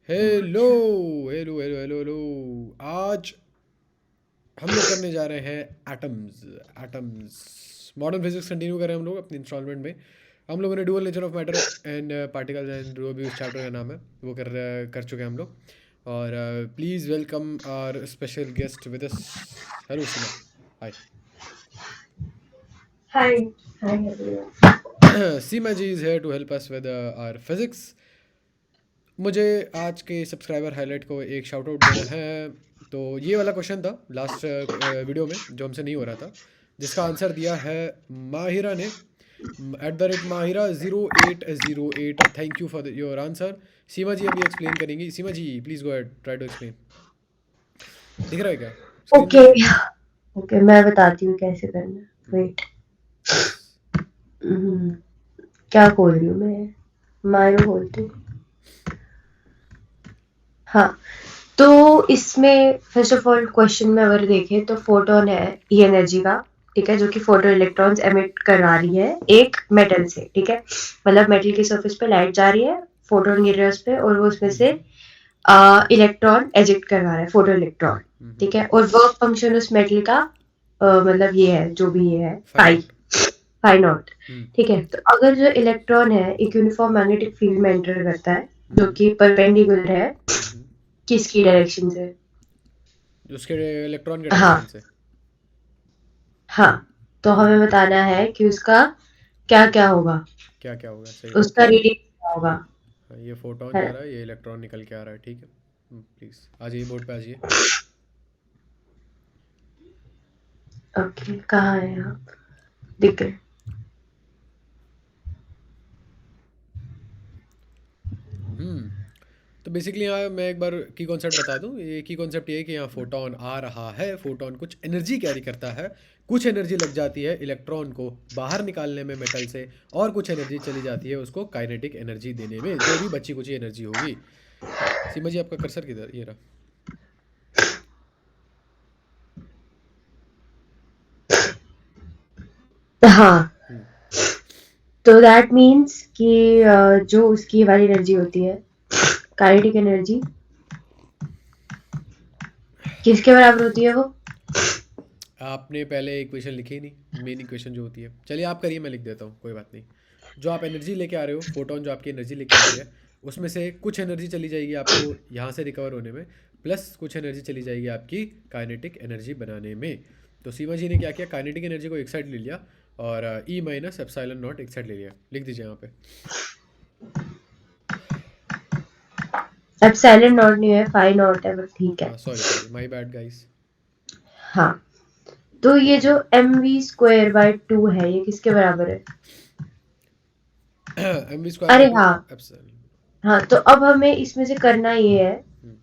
Hello hello hello hello hello. आज हम लोग करने जा रहे हैं atoms. Atoms modern physics continue करें हम लोग अपनी इंस्टॉलमेंट में। हम लोगों ने dual nature of matter and particles and जो भी उस चैप्टर का नाम है वो कर चुके हैं हम लोग। और please welcome our special guest with us. Hello Seema. Hi. Hi. Hi, everyone. Seema ji is here to help us with our physics. मुझे आज के सब्सक्राइबर हाईलाइट को एक शाउट आउट देना है। तो ये वाला क्वेश्चन था लास्ट वीडियो में जो हमसे नहीं हो रहा था, जिसका आंसर दिया है माहिरा ने। @Mahira 0808। Thank you for your answer. Seema ji अभी एक्सप्लेन करेंगी। Seema ji please go ahead, try to explain. दिख रहा है क्या? स्क्रीन दिख ओके रही है? ओके मैं बताती हूँ कैसे करना है। वेट। यस। क्या खोल रही हूँ मैं? मायो खोलती हूँ। हाँ, तो इसमें फर्स्ट ऑफ ऑल क्वेश्चन में अगर देखें तो फोटोन है ये एनर्जी का, ठीक है, जो कि फोटो इलेक्ट्रॉन्स एमिट करवा रही है एक मेटल से, ठीक है। मतलब मेटल की सरफेस पे लाइट जा रही है, फोटोन गिर रहा है उस पे और वो उसमें से इलेक्ट्रॉन एजिट करवा रहा है, फोटो इलेक्ट्रॉन, ठीक है। और वर्क फंक्शन उस मेटल का मतलब ये है, जो भी ये है, find pi out. Pi not, ठीक है। तो अगर जो इलेक्ट्रॉन है एक यूनिफॉर्म मैग्नेटिक फील्ड में एंटर करता है जो कि परपेंडिकुलर है किसकी डायरेक्शन से? उसके इलेक्ट्रॉन के हाँ डायरेक्शन से। हाँ, तो हमें बताना है कि उसका क्या क्या होगा, क्या क्या होगा? सही, उसका ओके। रेडिएशन क्या होगा, हाँ, ये फोटोन है जा ना। रहा है, ये इलेक्ट्रॉन निकल के आ रहा है, ठीक है। प्लीज़ आ जाइए, बोर्ड पे आ जाइए। ओके, कहाँ है आप? दिख गए। हम्म। तो बेसिकली यहाँ मैं एक बार की कॉन्सेप्ट बता दूँ। ये की कॉन्सेप्ट ये है कि यहाँ फोटोन आ रहा है, फोटोन कुछ एनर्जी कैरी करता है। कुछ एनर्जी लग जाती है इलेक्ट्रॉन को बाहर निकालने में मेटल से, और कुछ एनर्जी चली जाती है उसको काइनेटिक एनर्जी देने में, जो भी बची कुची एनर्जी होगी। सीमा जी आपका कर्सर किधर? ये रहा। हाँ, हम्म। तो दैट मीन्स कि जो उसकी वाली एनर्जी होती है, काइनेटिक एनर्जी, किसके बराबर होती है वो? आपने पहले इक्वेशन लिखी ही नहीं, मेन इक्वेशन जो होती है। चलिए आप करिए, मैं लिख देता हूँ, कोई बात नहीं। जो आप एनर्जी लेके आ रहे हो, फोटोन जो आपकी एनर्जी लेके आ रही है, उसमें से कुछ एनर्जी चली जाएगी आपको यहाँ से रिकवर होने में, प्लस कुछ एनर्जी चली जाएगी आपकी काइनेटिक एनर्जी बनाने में। तो सीमा जी ने क्या किया, काइनेटिक एनर्जी को एक साइड ले लिया और ई माइनस एप्सिलॉन नॉट एक साइड ले लिया। लिख दीजिए यहाँ पे। अब साइलेंट नॉट नहीं है, फाई नॉट है, बट ठीक है। हाँ sorry sorry, my bad guys. हाँ, तो ये जो एम वी स्क्वायर बाय 2 है ये किसके बराबर है? एम वी स्क्वायर बाई अरे टू हाँ, एप्सिलॉन। हाँ, तो अब हमें इसमें से करना ये है, हम्म।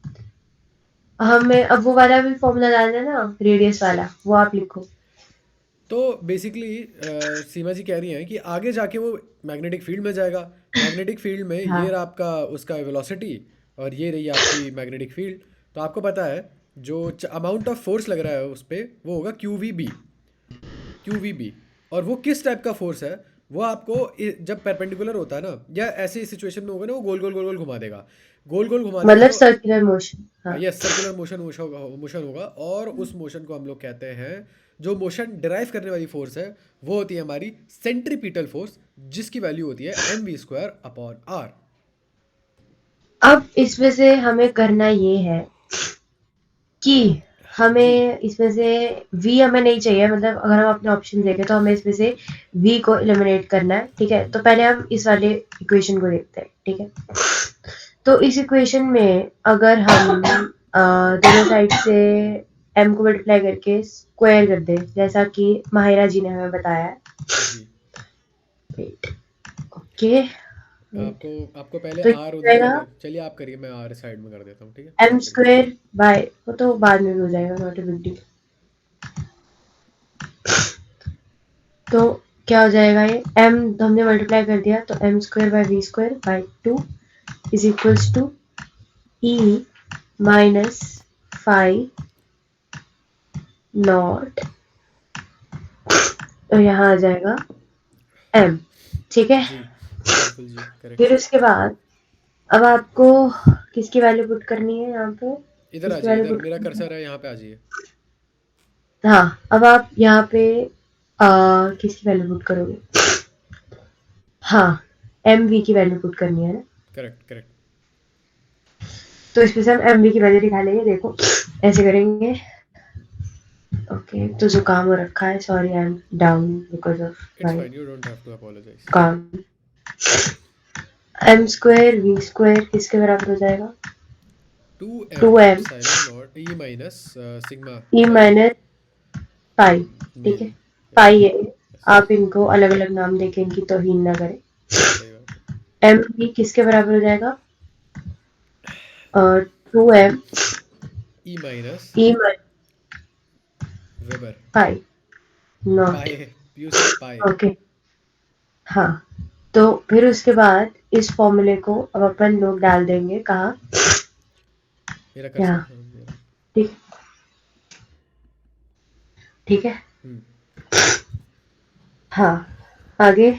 हमें अब वो वाला भी फॉर्मूला डालना है ना, रेडियस वाला, वो आप लिखो। तो बेसिकली सीमा जी कह रही हैं कि आगे जाके वो मैग्नेटिक फील्ड में जाएगा। मैग्नेटिक फील्ड में ये हाँ रहा आपका उसका वेलोसिटी, और ये रही आपकी मैग्नेटिक फील्ड। तो आपको पता है जो अमाउंट ऑफ फोर्स लग रहा है उस पर, वो होगा क्यू वी बी। और वो किस टाइप का फोर्स है, वो आपको जब परपेंडिकुलर होता है ना, या ऐसी सिचुएशन में होगा ना, वो गोल गोल गोल गोल घुमा देगा। गोल गोल घुमा देगा मतलब तो सर्कुलर मोशन। हाँ यस, सर्कुलर मोशन मोशन होगा। और उस मोशन को हम लोग कहते हैं, जो मोशन डिराइव करने वाली फोर्स है, वो होती है हमारी सेंट्रीपिटल फोर्स, जिसकी वैल्यू होती है mv² अपॉन r। अब इसमें से हमें करना ये है कि जी। हमें इसमें से v हमें नहीं चाहिए, मतलब अगर हम अपने ऑप्शन देखें तो हमें इसमें से v को एलिमिनेट करना है, ठीक है। तो पहले हम इस वाले इक्वेशन को देखते हैं, ठीक है। तो इस इक्वेशन में अगर हम दोनों साइड से m को मल्टीप्लाई करके स्क्वायर कर दें, जैसा कि माहिरा जी ने हमें बताया है। जी। Wait, okay, wait. आपको आपको पहले तो r ये उधर जाएगा करना है। चलिए आप करिए, मैं r साइड में कर देता हूँ, ठीक है, एम आप करिए। स्क्वायर बाय, वो तो बाद में भी हो जाएगा, नॉट अ बिग डील। तो क्या हो जाएगा, ये m हमने मल्टीप्लाई कर दिया तो M square by V square by 2 is equals to E minus five naught, और यहाँ आ जाएगा m, ठीक है। जी बिल्कुल जी, फिर करेक्ट। उसके बाद अब आपको किसकी वैल्यू पुट करनी है यहाँ पे? इधर आ किसकी जाइए, वैल्यू इधर पुट मेरा करनी है? कर्सर है, यहाँ पे आ जाइए। हाँ, अब आप यहाँ पे किसकी वैल्यू पुट करोगे? हाँ, mv की वैल्यू पुट करनी है ना। Correct correct. तो इसमें से हम mv की वैल्यू निकालेंगे। देखो ऐसे करेंगे। ओके, तो जुकाम हो रखा है, sorry I am down because of it's my fine, you don't have to apologise. काम। m स्क्वायर v स्क्वायर किसके बराबर हो जाएगा? 2m 2m epsilon naught E minus sigma e by minus pi. ठीक मेल। है, यस पाई है। यस, आप इनको अलग अलग नाम देके इनकी तौहीन ना करें। सही बात है। m भी किसके बराबर हो जाएगा? 2m E minus e minus weber. Pi not. पाए, यू सेड पाए। ओके, हाँ। तो फिर उसके बाद इस फॉर्मूले को अब अपन लोग डाल देंगे कहाँ? मेरा कर्सर, यहाँ। हाँ मेरा। ठीक, ठीक है। हम्म। हाँ, आगे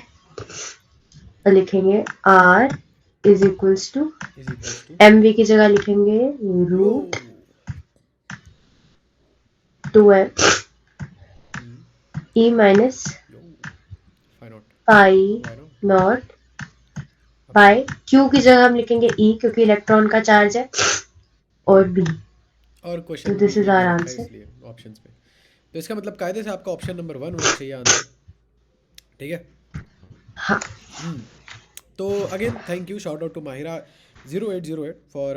लिखेंगे r is equals to is equals to mv की जगह लिखेंगे यो। रूट 2m e माइनस यो, fine not, pi why no, not upon. By q की जगह हम लिखेंगे e क्योंकि इलेक्ट्रॉन का चार्ज है, और b। और तो क्वेश्चन में भी दिस इज ई दे आवर रखा है आंसर। इसलिए ऑप्शंस पे। तो इसका मतलब कायदे से आपका ऑप्शन नंबर 1 होना चाहिए आंसर। ठीक है। हाँ, हम्म। तो again thank you, shout out to Mahira 0808 for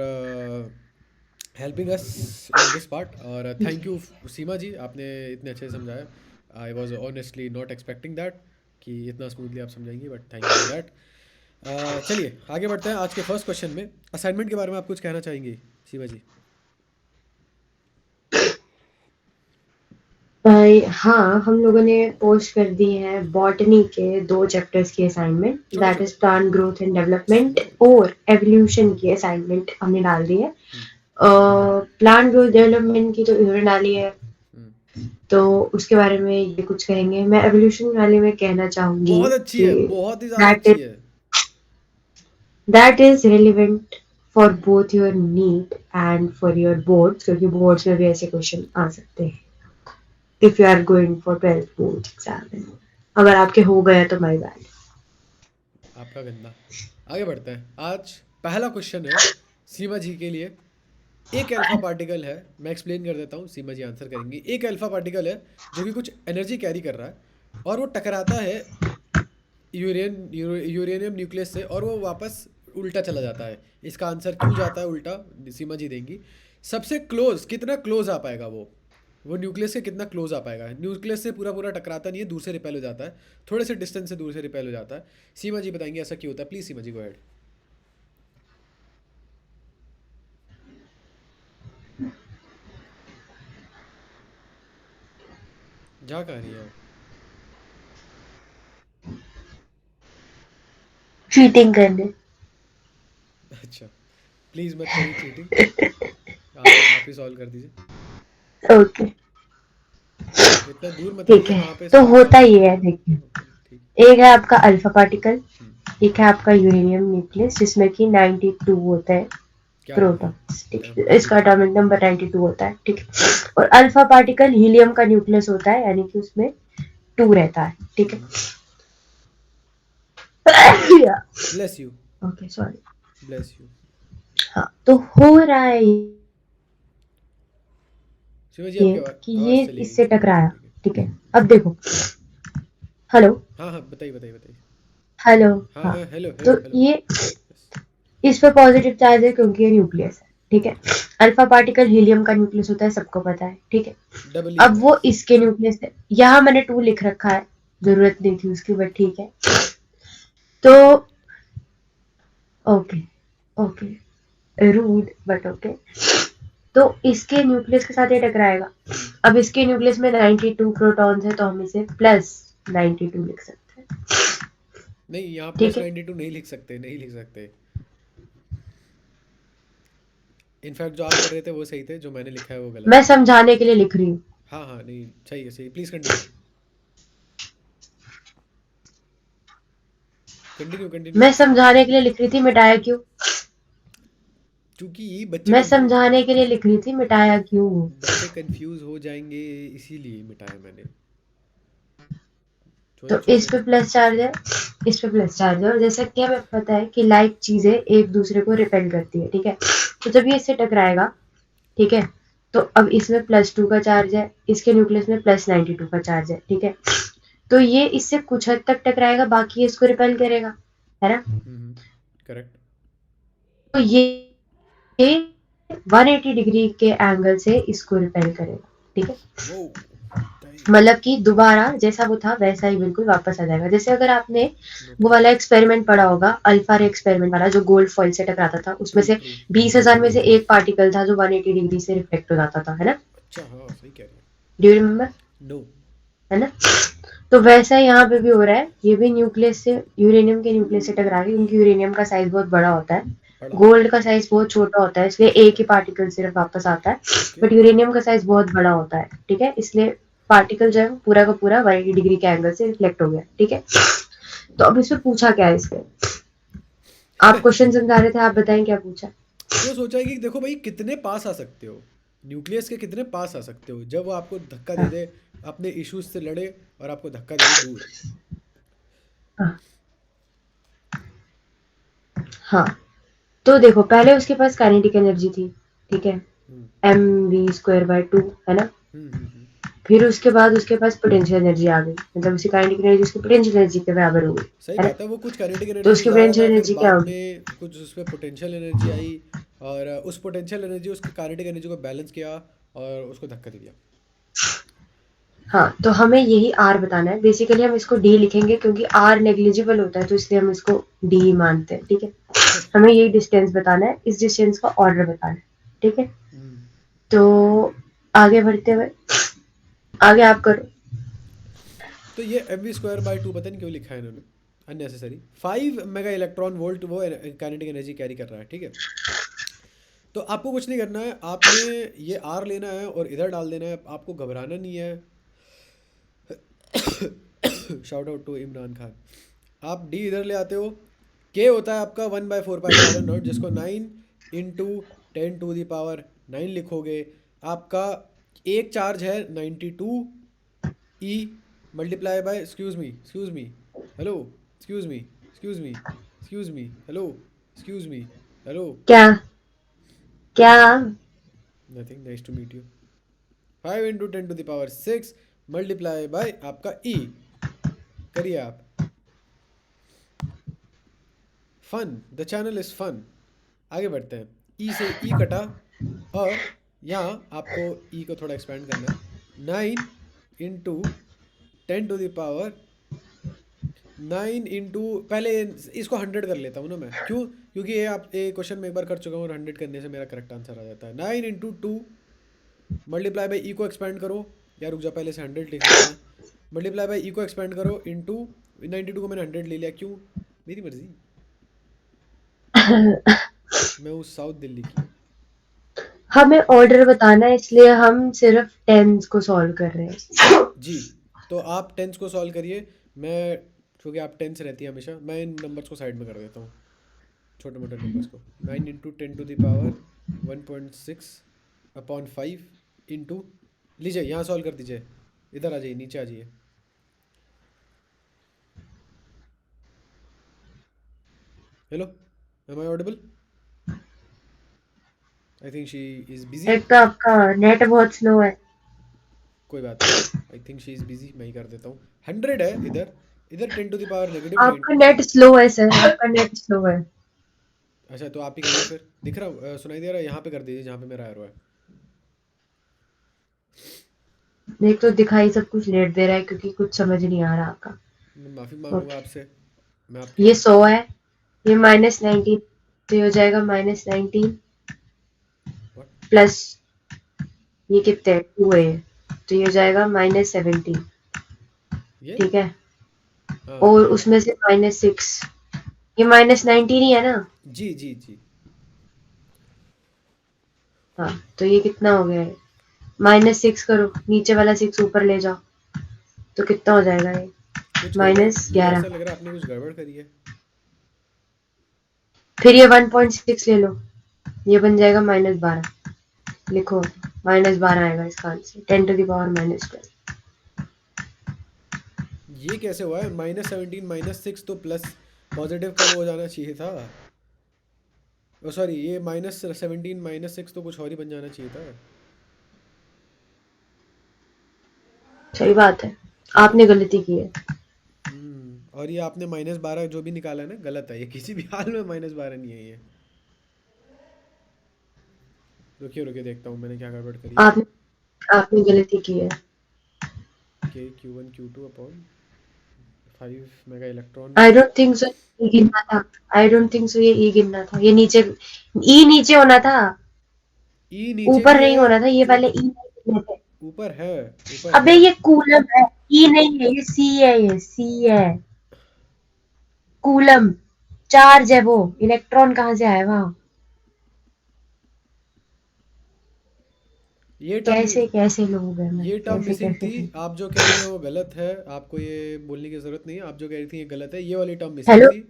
helping us in this part, और थैंक यू सीमा जी, आपने इतने अच्छे से समझाया। I was honestly not expecting that कि इतना स्मूथली आप समझाएंगी, but thank you for that. चलिए आगे बढ़ते हैं आज के फर्स्ट क्वेश्चन में। असाइनमेंट के बारे में आप कुछ कहना चाहेंगी सीमा जी? हाँ, हम लोगों ने पोस्ट कर दी है बॉटनी के 2 चैप्टर्स की असाइनमेंट, छोटे दैट छोटे। Is plant growth and development यो। और एवोल्यूशन की असाइनमेंट हमने डाल दी है। हम्म। प्लांट ग्रोथ डेवलपमेंट की तो इन्होंने डाली है, हम्म। तो उसके बारे में ये कुछ कहेंगे। मैं एवोल्यूशन वाले में कहना चाहूंगी बहुत अच्छी कि है, बहुत ही ज़्यादा दैट अच्छी इज है। That is relevant for both your NEET and for your boards, क्योंकि बोर्ड्स में भी ऐसे क्वेश्चन आ सकते हैं if you are going for 12th board exam. अगर आपके हो गया तो माय बैड। आपका गंदा। आगे बढ़ते हैं। आज पहला क्वेश्चन है सीमा जी के लिए। एक अल्फा पार्टिकल है, मैं एक्सप्लेन कर देता हूँ, सीमा जी आंसर करेंगी। एक अल्फा पार्टिकल है जो कि कुछ एनर्जी कैरी कर रहा है, और वो टकराता है यूरेनियम न्यूक्लियस से, और वो वापस उल्टा चला जाता है। इसका आंसर क्यों जाता है उल्टा, सीमा जी देंगी। सबसे क्लोज, कितना क्लोज आ पाएगा वो न्यूक्लियस से कितना क्लोज आ पाएगा। न्यूक्लियस से पूरा पूरा टकराता नहीं है, दूर से रिपेल हो जाता है, थोड़े से डिस्टेंस से दूर से रिपेल हो जाता है। सीमा जी बताएंगे ऐसा क्यों होता है। Please Seema ji go ahead. जा कहाँ रही है आप? चीटिंग करने। अच्छा, प्लीज़ मत करिए चीटिंग, आप ही सॉल्व कर दीजिए। ओके, इतना दूर मत ठीक रहिए, है। वहाँ पे तो साफ होता साफ। ये है, देखिए, ओके ठीक। एक है आपका अल्फा पार्टिकल, हम्म। एक है आपका यूरेनियम न्यूक्लियस जिसमें कि 92 होते हैं क्या होते हैं? प्रोटॉन्स। ठीक है, इसका 92। एटॉमिक नंबर 92 होता है। ठीक है, और अल्फा पार्टिकल हीलियम का न्यूक्लियस होता है, यानी कि उसमें 2 रहता है। ठीक है। Bless you. Okay, sorry. Bless you. हाँ, तो हो रहा है शिवा जी ये आपकी कि आवाज़ ये चली गई इससे थी। टकराया। ठीक है। ठीक है, अब देखो। हेलो, हाँ हाँ, बताइए बताइए बताइए। हेलो। हाँ हाँ, हाँ, हेलो हेलो तो हेलो। ये यस। इस पे पॉजिटिव चार्ज है क्योंकि ये न्यूक्लियस है। ठीक है, अल्फा पार्टिकल हीलियम का न्यूक्लियस होता है, सबको पता है। ठीक है, डबल ई अब है। वो इसके न्यूक्लियस है। यहाँ मैंने 2 लिख रखा है, जरूरत नहीं थी उसकी, बट ठीक है। तो okay, okay, rude but okay. तो इसके न्यूक्लियस के साथ ये टकराएगा। हम्म। अब इसके न्यूक्लियस में 92 प्रोटॉन्स है, तो हम इसे प्लस 92 लिख सकते हैं। नहीं, यहाँ ठीक प्लस है, 92 नहीं लिख सकते, नहीं लिख सकते। इनफैक्ट जो आप कर रहे थे वो सही थे, जो मैंने लिखा है वो गलत मैं है। समझाने के लिए लिख रही हूँ। हाँ हाँ, नहीं सही है, सही। Please continue, continue continue. मैं समझाने के लिए लिख रही थी, मिटाया क्यों? क्योंकि बच्चे मैं कंफ्यूज समझाने के लिए लिख रही थी, मिटाया क्यों। बच्चे कंफ्यूज हो जाएंगे, इसीलिए मिटाया मैंने। तो सोचो इस पे सोचो। प्लस चार्ज है, इस पे प्लस चार्ज है, और जैसा कि हमें पता है कि लाइक चीजें एक दूसरे को रिपेल करती है, ठीक है। तो जब ये इससे टकराएगा, ठीक है, तो अब इसमें +2 का चार्ज है, इसके न्यूक्लियस में +92 का चार्ज है, ठीक है। तो ये इससे कुछ हद तक टकराएगा, बाकी इसको रिपेल करेगा, है ना। करेक्ट। तो ये 180 डिग्री के एंगल से इसको रिपेल करेगा, ठीक है। वो टाइम। मतलब कि दोबारा जैसा वो था वैसा ही बिल्कुल वापस आ जाएगा। जैसे अगर आपने नोट वो कर वाला लिया। एक्सपेरिमेंट पढ़ा होगा, अल्फा रे एक्सपेरिमेंट वाला, जो गोल्ड फॉइल से टकराता था, उसमें ट्रू से ट्रू। 20,000 में से एक पार्टिकल था जो 180 डिग्री से रिफ्लेक्ट हो जाता था, है ना। अच्छा, हाँ सही कह रही डू यू रिमेम्बर, है। नो। है ना। तो वैसा यहाँ पे भी हो रहा है, ये भी न्यूक्लियस से, यूरेनियम के न्यूक्लियस से टकरा के, क्योंकि यूरेनियम का साइज बहुत बड़ा होता है, पढ़ा। गोल्ड का साइज बहुत छोटा होता है, इसलिए एक ही पार्टिकल सिर्फ वापस आता है। ओके। बट यूरेनियम का साइज बहुत बड़ा होता है, ठीक है, इसलिए पार्टिकल जो है वो पूरा का पूरा 180 डिग्री के एंगल से रिफ्लेक्ट हो गया, ठीक है। तो अब इसमें पूछा क्या है इसमें, आप क्वेश्चन समझा रहे थे, आप बताएं क्या पूछा। इसमें सोचा है कि देखो भाई कितने पास आ सकते हो, न्यूक्लियस के कितने पास आ सकते हो जब वो आपको धक्का दे हाँ, दे, अपने इश्यूज से लड़े और आपको धक्का दे दे दूर। हाँ, हाँ। तो देखो पहले उसके पास काइनेटिक एनर्जी थी, ठीक है, हम्म mv² by 2, है ना। हम्म। फिर उसके बाद उसके पास पोटेंशियल एनर्जी आ गई, मतलब उसकी काइनेटिक एनर्जी उसकी पोटेंशियल एनर्जी के बराबर हो गई, सही है ना। बात है, वो कुछ काइनेटिक तो एनर्जी से उसकी ज़्यादा था, पोटेंशियल फिर एनर्जी क्या बाद होगी। में कुछ उस पर पोटेंशियल एनर्जी आई, और उस पोटेंशियल एनर्जी उसकी काइनेटिक एनर्जी को बैलेंस किया और उसको धक्का दे दिया। हाँ, तो हमें यही आर बताना है, बेसिकली हम इसको डी लिखेंगे क्योंकि आर नेग्लिजिबल होता है, तो इसलिए हम इसको डी मानते हैं, ठीक है। हमें यही डिस्टेंस बताना है, इस डिस्टेंस का ऑर्डर बताना है, ठीक है। हम्म। तो आगे बढ़ते हुए, आगे आप करो। तो ये mv² by 2 पता नहीं क्यों लिखा है इन्होंने, अननेसेसरी। 5 मेगा इलेक्ट्रॉन वोल्ट वो काइनेटिक एनर्जी कैरी कर रहा है, ठीक है। तो आपको कुछ नहीं करना है, आपने ये आर लेना है और इधर डाल देना है, आपको घबराना नहीं है। Shout out to Imran Khan. आप डी इधर ले आते हो, के होता है आपका 1/4 पाई जिसको 9 × 10⁻⁹ लिखोगे। आपका एक चार्ज है 92 E, multiply by, excuse me, hello, excuse me, hello, excuse me, hello. क्या, क्या। Nothing, nice to meet you. 5 × 10⁻⁶ multiply by आपका ई, करिए आप। Fun, the channel is fun. आगे बढ़ते हैं। ई से ई कटा, और यहाँ आपको ई को थोड़ा एक्सपेंड करना है। 9 × 10⁻⁹ 9 पहले इसको 100 कर लेता हूँ ना मैं, क्यों, क्योंकि ये आप एक क्वेश्चन में एक बार कर चुका हूँ और 100 करने से मेरा करेक्ट आंसर आ जाता है। 9 × 2 मल्टीप्लाई बाई ई को एक्सपेंड करो, या रुक जा पहले से 100 लिख लेते हैं। मल्टीप्लाई बाई ई को एक्सपेंड करो इंटू 92 को मैंने 100 ले लिया, क्यों, मेरी मर्जी, मैं हूँ साउथ दिल्ली की। हमें ऑर्डर बताना है, इसलिए हम सिर्फ टेंस को सॉल्व कर रहे हैं। जी, तो आप टेंस को सॉल्व करिए, मैं, क्योंकि आप टेंस रहती है हमेशा, मैं इन नंबर्स को साइड में कर देता हूँ, छोटे मोटे नंबर्स को। 9 × 10⁻⁴ इंटू, लीजिए यहाँ सॉल्व कर दीजिए, इधर आ जाइए, नीचे आ जाइए। Hello, am I audible? I think she is busy. एक तो आपका नेट बहुत स्लो है। कोई बात नहीं, आई थिंक शी इज़ बिजी, मैं ही कर देता हूँ। 100 है इधर, इधर 10⁻⁻9। आपका नेट स्लो है सर, आपका नेट स्लो है। अच्छा, तो आप ही करिए फिर, दिख रहा सुनाई दे रहा है, यहाँ पे कर दीजिए जहाँ पे मेरा एरो है। एक तो दिखाई सब कुछ लेट दे रहा है क्योंकि कुछ समझ नहीं आ रहा आपका। मैं माफ़ी मांगूंगा ओके, आपसे, मैं आपकी। ये 100 है, ये -19, तो ये हो जाएगा -19 What? प्लस, ये कितने 2 है, तो ये हो जाएगा -17, ये, ठीक है। हाँ और ये, उसमें से -6, ये -19 ही है ना। जी जी जी। हाँ, तो ये कितना हो गया है, -6 करो, नीचे वाला 6 ऊपर ले जाओ, तो कितना हो जाएगा ये, कुछ गड़बड़, मुझे -11। ऐसा लग रहा है आपने कुछ गड़बड़ करी है। फिर ये 1.6 ले लो, ये बन जाएगा -12। लिखो, -12 आएगा इसका आंसर, 10⁻⁻12। ये कैसे हुआ है? -17 -6 तो प्लस पॉजिटिव का वो हो जाना चाहिए था। ओ सॉरी, ये -17 -6 तो कुछ और ही बन जाना चाहिए था। सही बात है, ठीक है। आपने गलती की है। और ये आपने -12 जो भी निकाला है ना, गलत है ये, किसी भी हाल में -12 नहीं है ये। रुकिए रुकिए, देखता हूँ मैंने क्या गड़बड़ करी है। आपने आपने गलती की है। K Q1 Q2 upon 5 mega electron I volt. Don't think so, E गिनना था। आई डोंट थिंक सो, ये ई गिनना था, ये नीचे, ई नीचे होना था, ई नीचे ऊपर भी नहीं है। होना था, ये क्यों? वाले ई नहीं गिनने थे। ऊपर है, ऊपर अबे है। ये कूलम है, ई नहीं है, ये सी है, ये सी है। कूलम चार्ज है वो, इलेक्ट्रॉन कहाँ से आएगा? ये टर्म कैसे कैसे लोग हैं, मैं ये टर्म कैसे मिसिंग कैसे थी। कैसे। आप जो कह रही हैं वो गलत है, आपको ये बोलने की ज़रूरत नहीं है। आप जो कह रही थी ये गलत है, ये वाली टर्म मिसिंग हेलो, थी।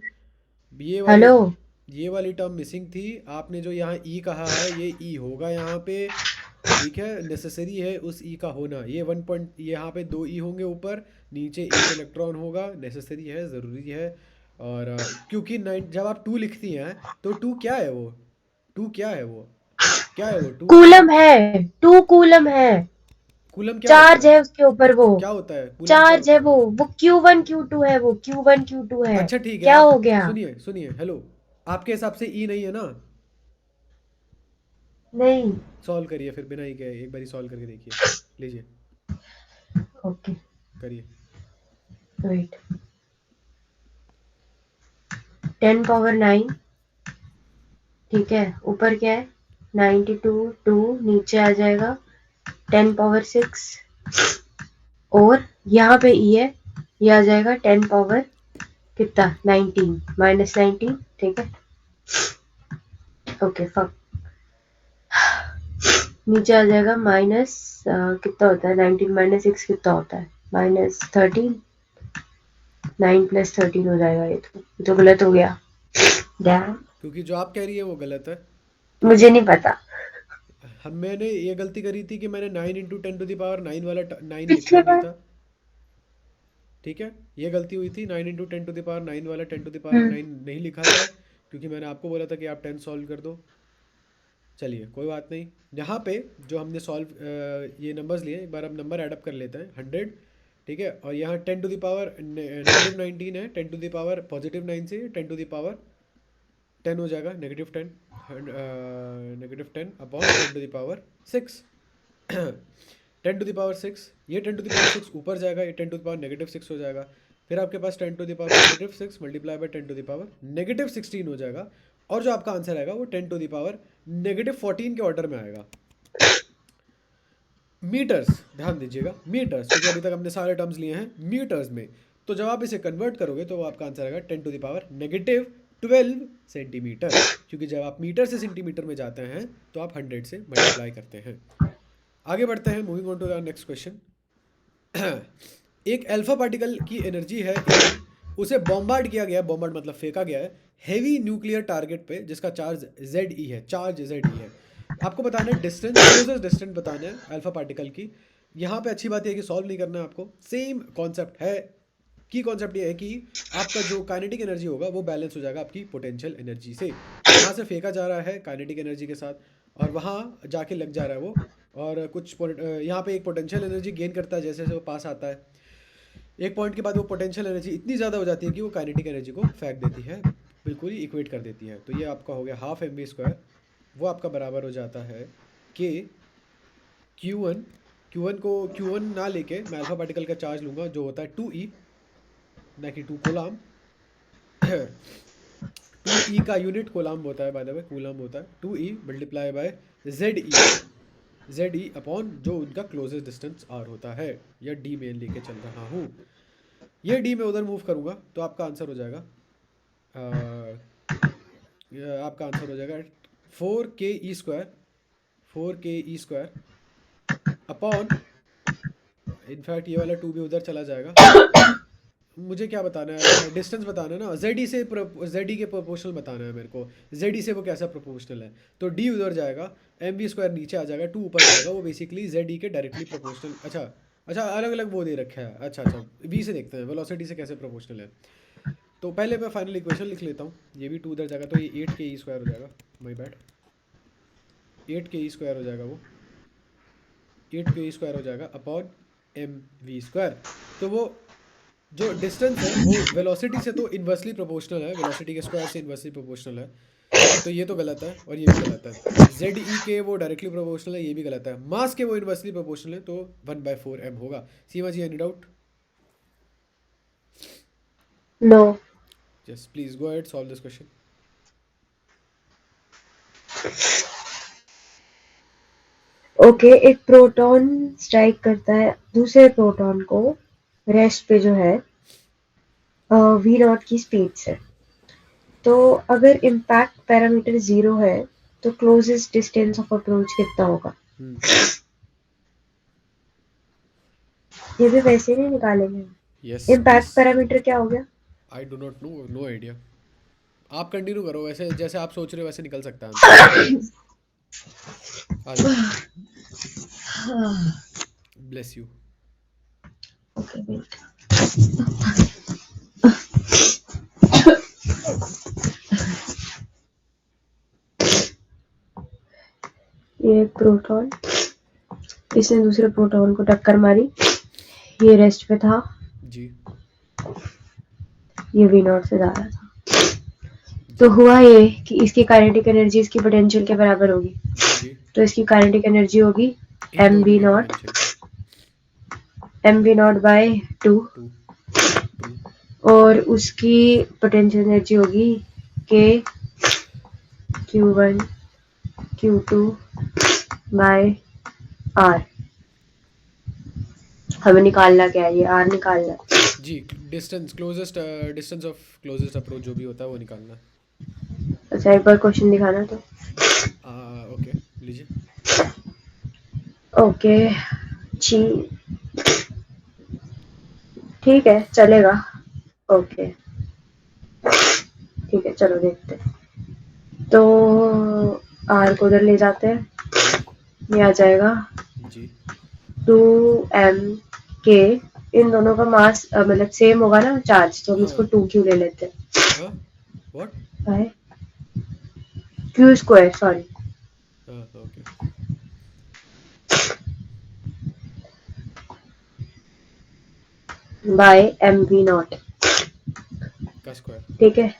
ये वाली हेलो। ये वाली टर्म मिसिंग थी। आपने जो यहाँ ई कहा है, ये ई होगा यहाँ पे। ठीक है, नेसेसरी है उस ई का होना। ये 1 पॉइंट, यहाँ पे 2 ई होंगे ऊपर, नीचे एक इलेक्ट्रॉन होगा, नेसेसरी है, ज़रूरी है। और क्योंकि जब आप टू लिखती हैं तो टू क्या है वो? टू क्या है वो? क्या है वो टू? कूलम है, 2 कूलम है। कूलम क्या होता चार्ज है? है उसके ऊपर वो। क्या होता है कूलम? क्या चार्ज है होता है? वो Q1 Q2 है, वो Q1 Q2 है। अच्छा ठीक है, क्या आप हो गया? सुनिए सुनिए, हेलो। आपके हिसाब से ई नहीं है ना? नहीं। सॉल्व करिए फिर, बिना ई के एक बारी सॉल्व करके देखिए। लीजिए, ओके, करिए। वेट। 10⁻9, ठीक है, ऊपर क्या है? 92, 2 नीचे आ जाएगा 10⁻6, और यहाँ पे ई है, ये आ जाएगा 10 पावर कितना, 19, -19, ठीक है। ओके, फक, नीचे आ जाएगा माइनस, कितना होता है 19 - 6 कितना होता है? -13, 9 + 13 हो जाएगा। ये तो गलत हो गया। डैम, क्योंकि जो आप कह रही है वो गलत है। ठीक मुझे है। नहीं पता। मैंने ये गलती करी थी कि मैंने 9 × 10⁻9 वाला 9 लिखा पिछले नहीं बार। था। ठीक है, ये गलती हुई थी, 9 × 10⁻9 वाला 10⁻9 हम्म। नहीं लिखा था। क्योंकि मैंने आपको बोला था कि आप 10 सॉल्व कर दो। चलिए कोई बात नहीं। यहाँ पे जो हमने ये नंबर्स लिए, एक बार हम नंबर ऐडअप कर लेते हैं। 100, ठीक है, और यहाँ 10 टू द पावर -19 है, 10 टू द पावर +9 से 10 टू द पावर 10 हो जाएगा, -10, -10 upon 10 to the power 6। 10 to the power 6, ये 10 टू द पावर 6 ऊपर जाएगा, ये 10 टू द पावर -6 हो जाएगा। फिर आपके पास 10 to the power +6 multiply by 10 to the power -16 हो जाएगा। और जो आपका आंसर आएगा वो 10 टू द पावर -14 के ऑर्डर में आएगा। मीटर्स, ध्यान दीजिएगा, मीटर्स, क्योंकि अभी तक हमने सारे टर्म्स लिए हैं मीटर्स में। तो जब आप इसे कन्वर्ट करोगे तो वो आपका आंसर आएगा 10 टू द पावर -12 सेंटीमीटर। क्योंकि जब आप मीटर से सेंटीमीटर में जाते हैं तो आप 100 से मल्टीप्लाई करते हैं। आगे बढ़ते हैं, moving on to the next question. एक अल्फा पार्टिकल की एनर्जी है E, उसे बॉम्बार्ड किया गया, बॉम्बार्ड मतलब फेंका गया है, हेवी न्यूक्लियर टारगेट पे जिसका चार्ज ZE है, चार्ज ZE है। आपको बताना है डिस्टेंस, क्लोजेस्ट डिस्टेंस बताना है अल्फा पार्टिकल की। यहाँ पे अच्छी बात यह है कि सॉल्व नहीं करना है आपको, सेम कॉन्सेप्ट है। की कॉन्सेप्ट ये है कि आपका जो काइनेटिक एनर्जी होगा वो बैलेंस हो जाएगा आपकी पोटेंशियल एनर्जी से। यहाँ से फेंका जा रहा है काइनेटिक एनर्जी के साथ, और वहाँ जाके लग जा रहा है वो। और यहाँ पे एक पोटेंशियल एनर्जी गेन करता है जैसे जैसे वो पास आता है। एक पॉइंट के बाद वो पोटेंशियल एनर्जी इतनी ज़्यादा हो जाती है कि वो काइनेटिक एनर्जी को फेंक देती है, बिल्कुल ही इक्वेट कर देती है। तो ये आपका हो गया ½ mv²। वो आपका बराबर हो जाता है कि Q1, Q1 ना लेके मैं अल्फा पार्टिकल का चार्ज लूँगा जो होता है 2E, ना कि 2 कोलाम। 2E का यूनिट कोलाम होता है, बाय द वे कूलम होता है। 2E multiply by ZE upon जो उनका क्लोजेस्ट डिस्टेंस R होता है, या D में लेके चल रहा हूँ। ये D में उधर मूव करूँगा तो आपका आंसर हो जाएगा, आपका आंसर हो जाएगा 4ke², 4ke² अपॉन, इनफैक्ट ये वाला 2 भी उधर चला जाएगा, मुझे क्या बताना है, डिस्टेंस बताना है ना, जेड से जेड के प्रोपोर्शनल बताना है मेरे को। जेड से वो कैसा प्रोपोर्शनल है, तो डी उधर जाएगा, एम बी स्क्वायर नीचे आ जाएगा, टू ऊपर जाएगा, वो बेसिकली जेड के डायरेक्टली प्रोपोर्शनल। अच्छा अच्छा, अलग अलग वो दे रखा है। अच्छा अच्छा, वी से देखते हैं वेलोसिटी से कैसे प्रोपोर्शनल है। तो पहले मैं फाइनल इक्वेशन लिख लेता हूँ, ये भी टू उधर जाएगा तो ये 8 के ई स्क्वायर हो जाएगा, माई बैड, 8 के ई स्क्वायर हो जाएगा वो, 8 के ई स्क्वायर हो जाएगा अपॉन एम वी स्क्वायर। तो वो जो डिस्टेंस है वो वेलोसिटी से तो इन्वर्सली प्रोपोर्शनल है, वेलोसिटी के स्क्वायर से इन्वर्सली प्रोपोर्शनल है, तो ये तो गलत है और ये भी गलत है। जेड ई के वो डायरेक्टली प्रोपोर्शनल है, ये भी गलत है। मास के वो इन्वर्सली प्रोपोर्शनल है, तो 1/4 m होगा। Seema ji, any doubt? No. Yes, please go ahead, solve this question. Okay, एक प्रोटॉन स्ट्राइक करता है दूसरे प्रोटॉन को रेस्ट पे जो है वी नॉट की स्पीड से। तो अगर इम्पैक्ट पैरामीटर 0 है तो क्लोजेस्ट डिस्टेंस ऑफ अप्रोच कितना होगा? ये भी वैसे नहीं निकालेंगे। Yes please. इम्पैक्ट पैरामीटर क्या हो गया? I do not know, no idea. आप कंटिन्यू करो, वैसे जैसे आप सोच रहे हो वैसे निकल सकता है आंसर। आ जाओ, ब्लेस यू। Okay wait. ये एक प्रोटॉन, इसने दूसरे प्रोटॉन को टक्कर मारी, ये रेस्ट पे था, जी ये वी नॉट से जा रहा था। तो हुआ ये कि इसकी काइनेटिक एनर्जी इसकी पोटेंशियल के बराबर होगी। जी जी, तो इसकी काइनेटिक एनर्जी होगी इन एम दोनों वी की not, potential. M V not by 2, two two और उसकी पोटेंशियल एनर्जी होगी के Q1 Q2 बाय आर। हमें निकालना क्या है, ये आर निकालना है। जी, distance closest, distance of closest approach जो भी होता है वो निकालना अच्छा एक बार क्वेश्चन दिखाना तो। है। ओके, लीजिए। ओके जी, ठीक है चलेगा। ओके ठीक है, चलो देखते हैं। तो आर को उधर ले जाते हैं, जी ये आ जाएगा जी 2m के। इन दोनों का मास मतलब सेम होगा ना चार्ज, तो हम इसको हाँ 2q ले लेते हैं। हाँ, what? By q square, sorry, हाँ okay, by M V not. का स्क्वायर। ठीक है,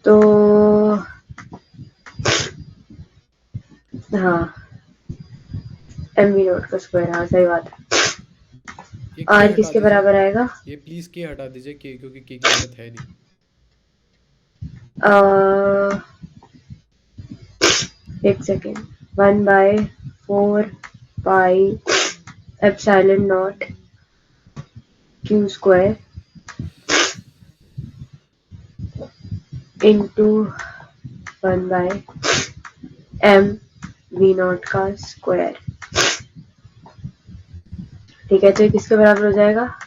तो हाँ एम वी नॉट का स्क्वायर, हाँ सही बात है। ये के आर हटा किसके दीजिए, बराबर आएगा? ये प्लीज़ के हटा दीजिए, के क्योंकि के की ज़रूरत है नहीं। एक second, 1/4 pi epsilon not Q square into 1/m V not का स्क्वायर। ठीक है, तो ये किसके बराबर हो जाएगा?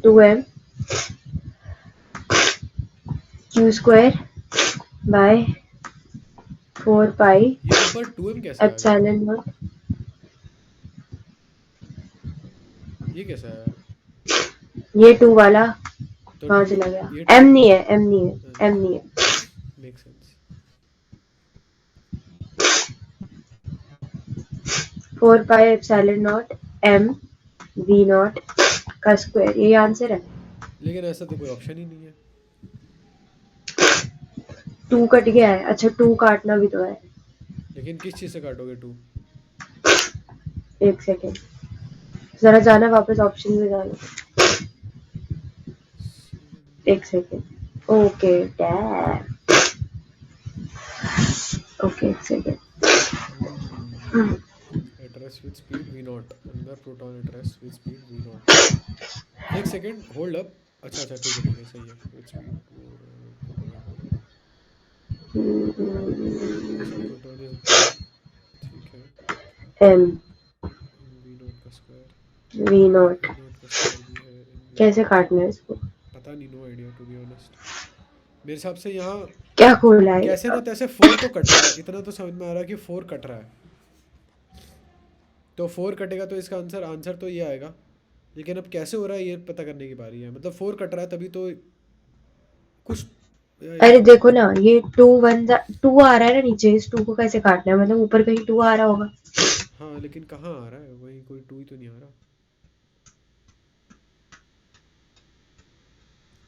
2m क्यू स्क्वायर बाय 4 पाई ये ऊपर 2m कैसे आ गया? Epsilon not. ये कैसा है? ये 2 वाला तो कहाँ टू, चला गया? ये m टू, नहीं है, m नहीं है, m नहीं है। Make sense. 4 pi epsilon not m V not का स्क्वायर, ये आंसर है। लेकिन ऐसा तो कोई ऑप्शन ही नहीं है। 2 कट गया है, अच्छा 2 काटना भी तो है। लेकिन किस चीज़ से काटोगे टू? एक सेकेंड, जरा जाना वापस ऑप्शन में जाना। एक सेकेंड, ओके डैम, ओके एक second. At rest with speed V naught, अंदर proton at rest with speed V naught. एक सेकेंड, होल्ड अप। अच्छा अच्छा, ठीक है सही है, with speed proton is growing. ठीक है, m वी नॉट का square, V naught V not का स्क्वायर भी है इन कैसे काटना है इसको? पता नहीं, no idea to be honest. मेरे हिसाब से यहाँ क्या खोला है कैसे इसका? ना तैसे 4 तो कट रहा है, इतना तो समझ में आ रहा है कि 4 कट रहा है। तो 4 कटेगा तो इसका आंसर आंसर तो ये आएगा, लेकिन अब कैसे हो रहा है ये पता करने की बारी है। मतलब 4 कट रहा है तभी तो कुछ अरे इसमें। देखो ना, ये 2 आ रहा है ना नीचे, इस 2 को कैसे काटना है? मतलब ऊपर कहीं 2 आ रहा होगा। हाँ लेकिन कहाँ आ रहा है, वही कोई 2 ही तो नहीं आ रहा।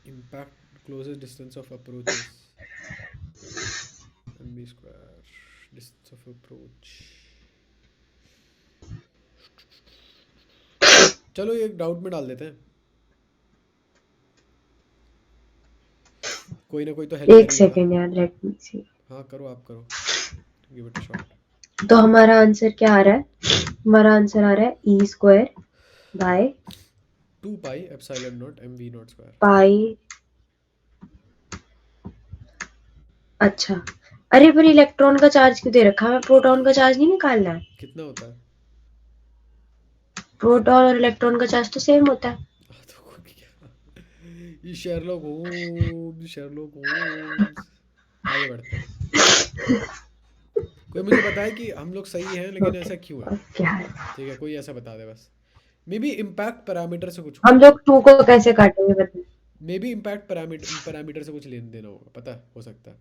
Impact closest distance of approaches MB square, distance of approach. चलो ये एक डाउट में डाल देते हैं, कोई ना कोई तो हेल्प कर एक ही देगा। सेकेंड यार, लेट मी सी। हाँ करो, आप करो, गिव इट अ शॉट। तो हमारा आंसर क्या आ रहा है? हमारा आंसर आ रहा है E square by 2 pi epsilon naught M V naught square. Pi. अच्छा, अरे पर इलेक्ट्रॉन का चार्ज क्यों दे रखा है? हमें प्रोटॉन का चार्ज नहीं निकालना है। कितना होता है? प्रोटॉन और इलेक्ट्रॉन का चार्ज तो सेम होता है। तो क्या, ये शेरलॉक होम्स। आगे बढ़ते हैं। कोई मुझे बताए कि हम लोग सही हैं लेकिन ऐसा क्यों है? और क्या है? ठीक है, कोई ऐसा बता दे बस। मे बी इम्पैक्ट पैरामीटर से कुछ हम होगा। लोग 2 को कैसे काटेंगे बताइए? मे बी इम्पैक्ट पैरामीटर से कुछ लेन देना होगा, पता है, हो सकता है।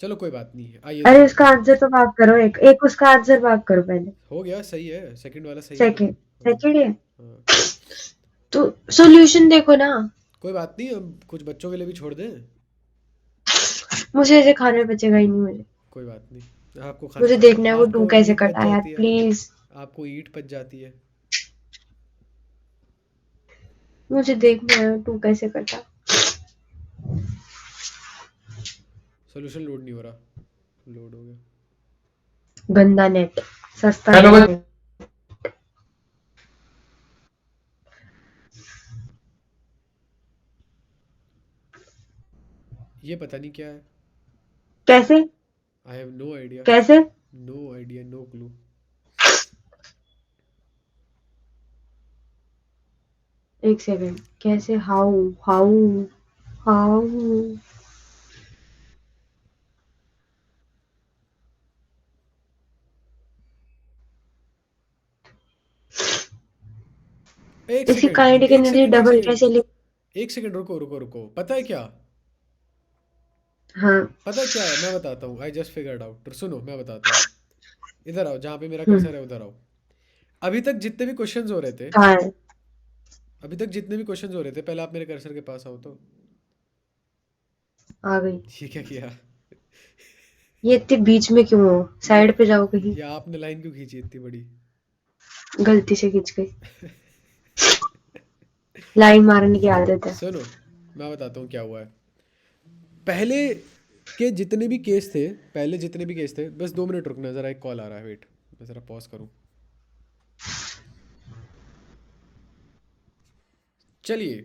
चलो कोई बात नहीं है, आइए अरे देखते उसका हैं। आंसर तो भाग करो, एक एक उसका आंसर भाग करो पहले। हो गया, सही है, सेकंड वाला सही है ना। सेकंड, हाँ। सेकंड है। हाँ। तो सॉल्यूशन देखो ना। कोई बात नहीं, हम कुछ बच्चों के लिए भी छोड़ दें। मुझे ऐसे खाने बचेगा ही नहीं मुझे। कोई बात नहीं, आपको खाना, मुझे देखना है वो 2 आपको कैसे ईंट पच कटा है यार, जाती है, प्लीज। आपको ईंट पच जाती है। मुझे देखना है 2 कैसे कटा। सोल्यूशन लोड नहीं हो रहा, लोड हो गया। गंदा नेट, सस्ता नेट। ये पता नहीं क्या है, कैसे? I have no idea. कैसे? No idea, no clue. एक सेकंड, कैसे? हाउ? हाउ? हाउ? एक इसकी सेकंड, काइनेटिक एक एनर्जी सेकंड, एक डबल सेकंड, कैसे लिख? एक सेकंड, रुको रुको रुको, पता है क्या? हाँ। पता है क्या है, मैं बताता हूँ, आई जस्ट फिगर्ड आउट। सुनो मैं बताता हूँ, इधर आओ, जहाँ पे मेरा हम्म। कर्सर है उधर आओ। अभी तक जितने भी क्वेश्चंस हो रहे थे, कहाँ है? अभी तक जितने भी क्वेश्चंस हो रहे थे, पहले आप मेरे कर्सर के पास आओ तो। आ गई। ये क्या किया? ये इतने बीच में क्यों हो? ये साइड पे जाओ कहीं। ये आपने लाइन क्यों खींची इतनी बड़ी? गलती से खींच गई। लाइन मारने की आदत है। सुनो, मैं बताता हूँ क्या हुआ है। पहले के जितने भी केस थे, पहले जितने भी केस थे, बस 2 मिनट रुकना, ज़रा एक कॉल आ रहा है, वेट, मैं ज़रा पॉज करूँ। चलिए,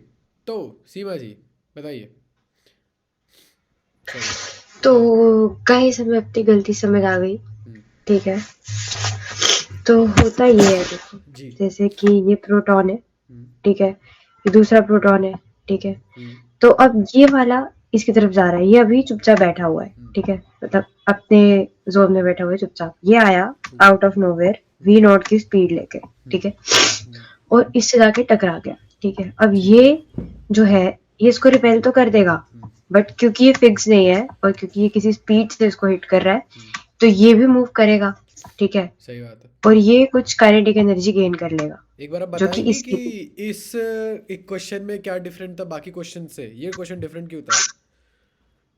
तो सीमा जी बताइए। सॉरी। तो हाँ। गाइस हमें अपनी गलती समझ आ गई। हम्म, ठीक है। तो होता ये है, देखो, जी। जैसे कि ये प्रोटॉन है। हम्म, ठीक है, ये दूसरा प्रोटॉन है। ठीक है। हम्म, तो अब ये वाला इसकी तरफ जा रहा है, ये अभी चुपचाप बैठा हुआ है। हम्म, ठीक है, मतलब अपने जोन में बैठा हुआ है चुपचाप। ये आया hmm, out of nowhere hmm, V naught की स्पीड लेके। हम्म, ठीक है। हम्म, और इससे जाके टकरा गया। ठीक है, अब ठीक है। ये जो है, ये इसको रिपेल तो कर देगा, हम्म, बट क्योंकि ये फिक्स नहीं है और क्योंकि ये किसी स्पीड से इसको हिट कर रहा है, हम्म, तो ये भी मूव करेगा। ठीक है। सही बात है। और ये कुछ काइनेटिक एनर्जी गेन कर लेगा, एक बार आप जो कि बताएंगे कि इसकी थी। इस एक क्वेश्चन में क्या डिफरेंट था बाकी क्वेश्चन से? ये क्वेश्चन डिफरेंट क्यों था?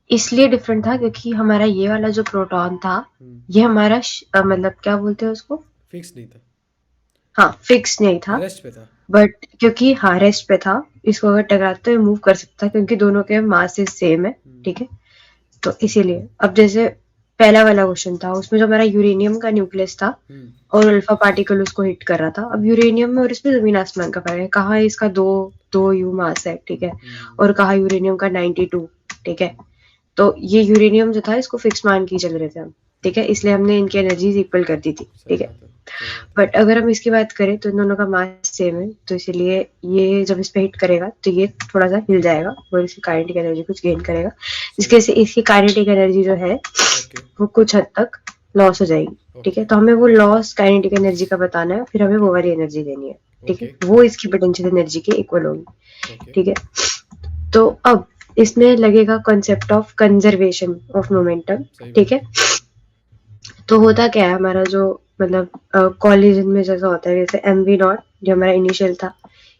इसलिए डिफरेंट था क्योंकि हमारा ये वाला जो प्रोटॉन था, हम्म, ये हमारा मतलब क्या बोलते हैं उसको? फिक्स नहीं था, हाँ, फिक्स नहीं था। रेस्ट पे था। बट क्योंकि हाँ रेस्ट पे था, इसको अगर टकराता तो ये मूव कर सकता, क्योंकि दोनों के मासेस सेम है। हम्म, ठीक है। तो इसीलिए अब जैसे पहला वाला क्वेश्चन था, उसमें जो हमारा यूरेनियम का न्यूक्लियस था हम्म, और अल्फा पार्टिकल उसको हिट कर रहा था। अब यूरेनियम में और इसमें जमीन आसमान का फर्क है। कहाँ इसका दो दो यू मास है। ठीक है। हम्म, और कहाँ यूरेनियम का 92। ठीक है। तो ये यूरेनियम जो था, इसको फिक्स मान के ही चल रहे थे हम। ठीक है, इसलिए हमने इनकी एनर्जीज इक्वल कर दी थी, सही ठीक है। बात है, सही बात है। बट अगर हम इसकी बात करें तो इन दोनों का मास सेम है, तो इसीलिए ये जब इस पे हिट करेगा तो ये थोड़ा सा हिल जाएगा और इसकी काइनेटिक एनर्जी कुछ गेन करेगा, जिसकी सही। वजह से इसकी काइनेटिक एनर्जी जो है ओके वो कुछ हद तक लॉस हो जाएगी, ठीक है। ओके तो हमें वो लॉस काइनेटिक एनर्जी का बताना है, फिर हमें वो ओके वाली एनर्जी देनी है, ठीक है, ओके वो इसकी पोटेंशियल एनर्जी के इक्वल होगी, ओके। ठीक है। तो अब इसमें लगेगा concept of conservation of momentum, सही ठीक बात है। है। तो होता क्या है हमारा जो मतलब कॉलिजन में जैसा होता है, जैसे एम वी नॉट जो हमारा इनिशियल था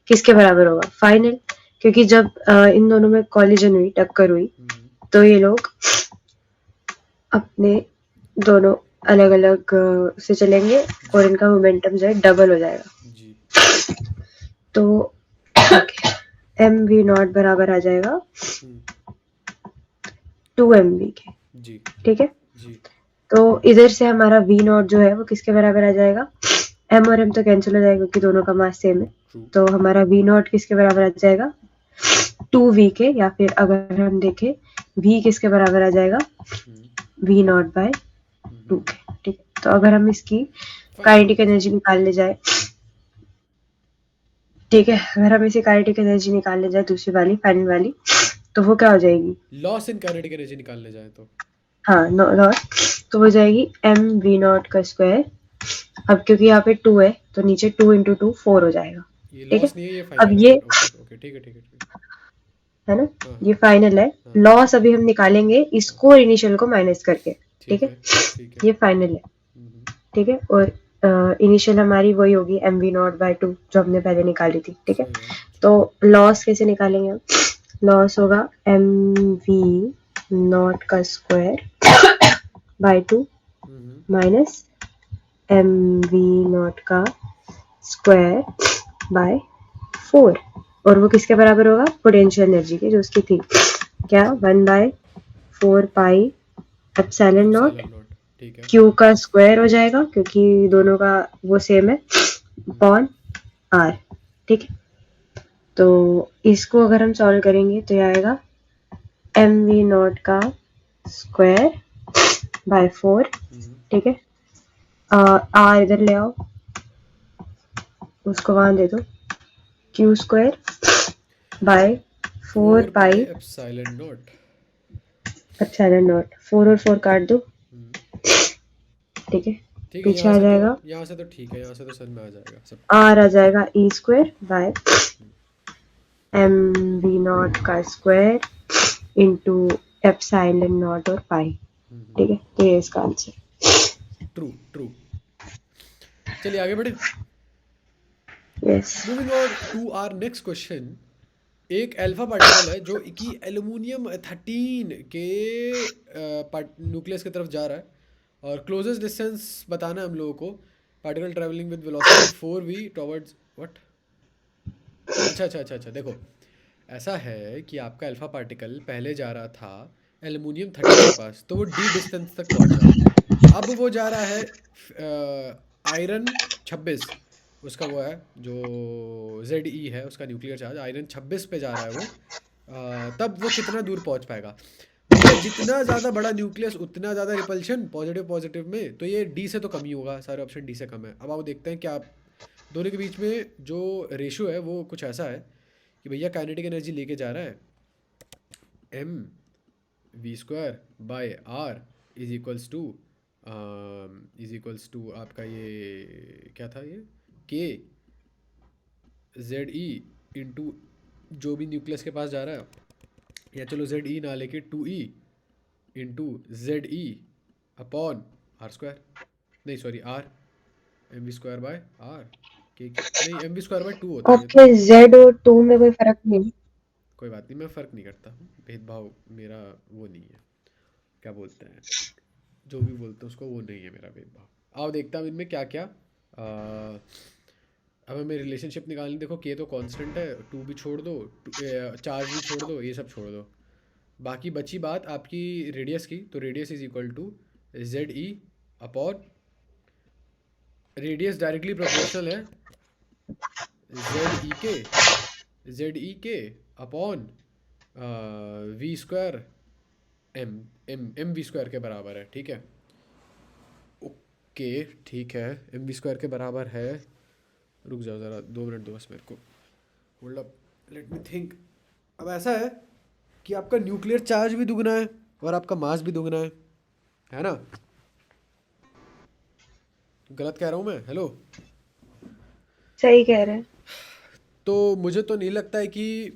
किसके बराबर होगा, फाइनल, क्योंकि जब इन दोनों में कॉलिजन हुई, टक्कर हुई, तो ये लोग अपने दोनों अलग अलग से चलेंगे और जी इनका मोमेंटम जो है डबल हो जाएगा, जी तो एम वी नॉट बराबर आ जाएगा हम्म, 2mv के, जी ठीक है। जी तो इधर से हमारा वी नॉट जो है वो किसके बराबर आ जाएगा, एम और एम तो कैंसिल हो जाएगा क्योंकि दोनों का मास सेम है, ट्रू। तो हमारा वी नॉट किसके बराबर आ जाएगा, 2v के, या फिर अगर हम देखें v किसके बराबर आ जाएगा, वी नॉट बाय 2 के, ठीक है। तो अगर हम इसकी फाइनल काइनेटिक एनर्जी निकालने जाए, ठीक है, अगर हम इसे काइनेटिक एनर्जी निकालने जाए दूसरी वाली फाइनल वाली, तो वो क्या हो जाएगी, लॉस इन काइनेटिक एनर्जी निकालने जाए तो हाँ नॉट, तो हो जाएगी एम वी नॉट का स्क्वायर। अब क्योंकि यहाँ पे 2 है तो नीचे 2 इंटू 2 4 हो जाएगा, ये ठीक है। लॉस नहीं है, ये अब फाइनल है ये फिर। ओके ओके, ठीक है ठीक है ठीक है ना, है। हाँ ये हाँ फाइनल है, हाँ लॉस अभी हम निकालेंगे इसको और इनिशियल को माइनस करके, ठीक ठीक है। है ठीक है। ये फाइनल है, ठीक है, और इनिशियल हमारी वही होगी एम वी नॉट बाई 2 जो हमने पहले निकाली थी, ठीक है। सही है। तो लॉस कैसे निकालेंगे हम, लॉस होगा एम वी नॉट का square by 2 minus M V not का स्क्वायर बाय 4, और वो किसके बराबर होगा, पोटेंशियल एनर्जी के, जो उसकी थी क्या, 1/4 pi epsilon not, epsilon not, ठीक है। क्यू का स्क्वायर हो जाएगा क्योंकि दोनों का वो सेम है, अपॉन आर, ठीक है। तो इसको अगर हम सॉल्व करेंगे तो ये आएगा एम वी नॉट का स्क्वायर बाय 4, ठीक है। आर इधर ले आओ, उसको वहां दे दो, Q square by 4 4 pi pi epsilon not. Epsilon not, 4 और 4 काट दो, ठीक है। ठीक है, पीछे आ जाएगा यहाँ से तो ठीक है, यहाँ से तो समझ में आ जाएगा सब। आर आ जाएगा E square by M V not का स्क्वायर इंटू एप्सिलॉन नॉट और पाई, ठीक है। तो ये इसका आंसर, ट्रू ट्रू। चलिए आगे बढ़े। Yes. Moving on to our next question. एक अल्फा पार्टिकल है जो कि एल्यूमिनियम 13 के न्यूक्लियस की तरफ जा रहा है और क्लोजेस्ट डिस्टेंस बताना है हम लोगों को। Particle travelling with velocity 4v towards what. अच्छा, देखो ऐसा है कि आपका अल्फा पार्टिकल पहले जा रहा था एल्यूमिनियम 13 के पास, तो वो डी डिस्टेंस तक पहुंचा। अब वो जा रहा है आयरन 26, उसका वो है जो ZE है, उसका न्यूक्लियर चार्ज आयरन 26 पे जा रहा है वो। तब वो कितना दूर पहुंच पाएगा भैया। जितना ज़्यादा बड़ा न्यूक्लियस उतना ज़्यादा रिपल्शन, पॉजिटिव पॉजिटिव में, तो ये डी से तो कम ही होगा, सारे ऑप्शन डी से कम है। अब आप देखते हैं क्या दोनों के बीच में जो रेशियो है वो कुछ ऐसा है कि भैया काइनेटिक एनर्जी लेके जा रहा है M V square by R is equals to आपका ये क्या था, ये के ZE इंटू जो भी न्यूक्लियस के पास जा रहा है, या चलो ZE ना लेके 2E into ZE upon R square, नहीं sorry R, M V square by R K, नहीं एम वी स्क्वायर बाय 2 होता है ये तो। ओके, जेड और 2 में कोई फर्क नहीं, कोई बात नहीं, मैं फ़र्क नहीं करता, भेदभाव मेरा वो नहीं है, क्या बोलते हैं, जो भी बोलते हैं उसको, वो नहीं है मेरा भेदभाव। आओ देखता हूँ इनमें क्या क्या। अब हमें रिलेशनशिप निकालनी, देखो के तो कांस्टेंट है, 2 भी छोड़ दो, चार्ज भी छोड़ दो, ये सब छोड़ दो, बाकी बची बात आपकी रेडियस की। तो radius is equal to ZE upon, radius directly proportional है ZE के upon V square M V square के बराबर है, ठीक है। ओके ठीक है, एम वी स्क्वायर के बराबर है। रुक जाओ ज़रा, 2 मिनट दो बस मेरे को। Hold up, let me think. अब ऐसा है कि आपका न्यूक्लियर चार्ज भी दुगना है और आपका मास भी दुगना है ना? गलत कह रहा हूँ मैं? हेलो। सही कह रहे हैं। तो मुझे तो नहीं लगता है कि,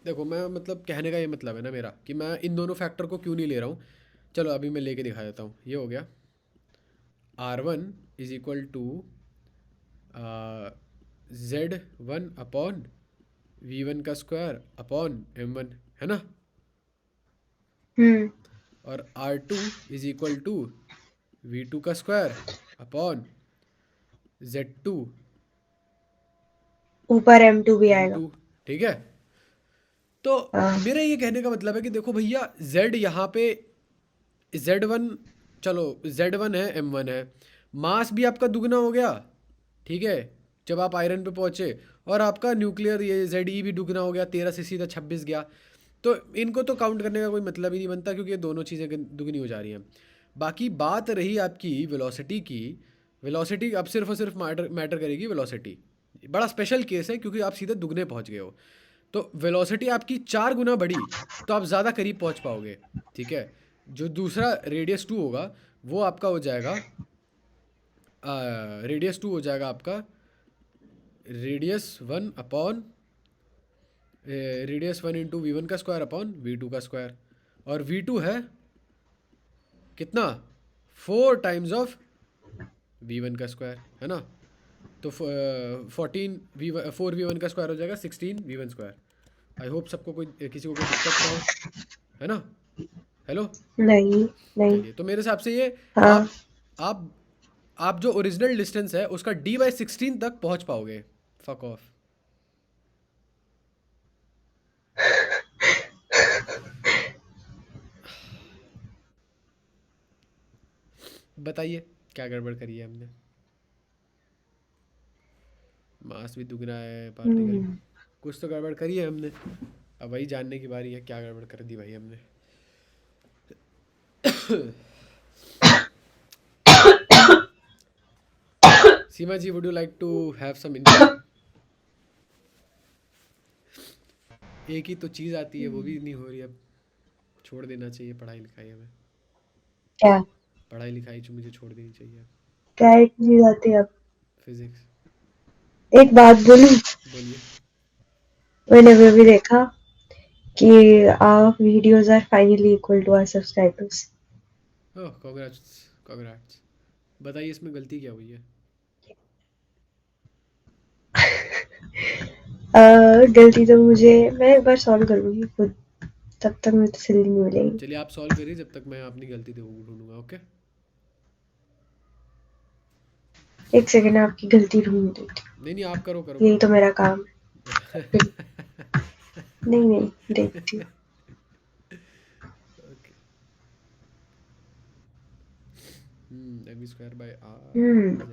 देखो मैं मतलब कहने का ये मतलब है ना मेरा कि मैं इन दोनों फैक्टर को क्यों नहीं ले रहा हूँ। चलो अभी मैं लेके दिखा देता हूँ। ये हो गया R1 is equal to Z1 upon V1 का स्क्वायर अपॉन M1, है ना? हम्म। और R2 is equal to V2 का स्क्वायर अपॉन Z2 ऊपर M2 भी आएगा। M2, ठीक है? तो हाँ। मेरा ये कहने का मतलब है कि देखो भैया, Z यहाँ पे Z1, चलो Z1 है M1 है, मास भी आपका दुगना हो गया, ठीक है, जब आप आयरन पे पहुंचे। और आपका न्यूक्लियर ये ZE भी दुगना हो गया, 13 से सीधा 26 गया। तो इनको तो काउंट करने का कोई मतलब ही नहीं बनता, क्योंकि ये दोनों चीज़ें दुगनी हो जा रही हैं। बाकी बात रही आपकी वेलोसिटी की। वेलोसिटी अब सिर्फ और सिर्फ मैटर करेगी वेलोसिटी। बड़ा स्पेशल केस है क्योंकि आप सीधे दुगने पहुंच गए हो। तो वेलोसिटी आपकी 4 गुना बढ़ी तो आप ज़्यादा करीब पहुंच पाओगे, ठीक है? जो दूसरा रेडियस 2 होगा वो आपका हो जाएगा, रेडियस 2 हो जाएगा आपका radius 1 upon radius 1 into V1 का स्क्वायर अपॉन V2 का स्क्वायर। और V2 है कितना? 4 टाइम्स ऑफ V1 का स्क्वायर, है ना? तो 4 V1 का स्क्वायर हो जाएगा 16 V1 स्क्वायर। आई होप सबको किसी को कोई दिक्कत ना हो, है ना? हेलो। नहीं। नहीं। चलिए, तो मेरे हिसाब से ये हाँ। आप आप आप जो ओरिजिनल डिस्टेंस है उसका D/16 तक पहुंच पाओगे। Fuck off. बताइए क्या गड़बड़ करी है हमने? मास भी दुगना है, पार्टिकल, हम्म। कुछ तो गड़बड़ करी है हमने। अब वही जानने की बारी है, क्या गड़बड़ कर दी भाई हमने। Seema ji, would you like to have some input? एक ही तो चीज़ आती है, वो भी नहीं हो रही अब। छोड़ देना चाहिए पढ़ाई लिखाई हमें। क्या? पढ़ाई लिखाई जो मुझे छोड़ देनी चाहिए। क्या एक चीज आती है अब? फिजिक्स। एक बात बोलूं? बोलिए। मैंने अभी भी देखा कि our videos are finally equal to our subscribers. Oh congrats, congrats. बताइए इसमें गलती क्या हुई है? गलती तो मैं एक बार सॉल्व करूंगी खुद, तब तक मुझे तसल्ली नहीं मिलेगी। चलिए आप सॉल्व करिए, जब तक मैं अपनी गलती ढूंढूंगा। ओके। एक सेकंड, आपकी गलती ढूंढ देती नहीं नहीं, आप करो करो हूँ, यही करो। तो मेरा काम है। नहीं नहीं, देखती हूँ। Okay. M square by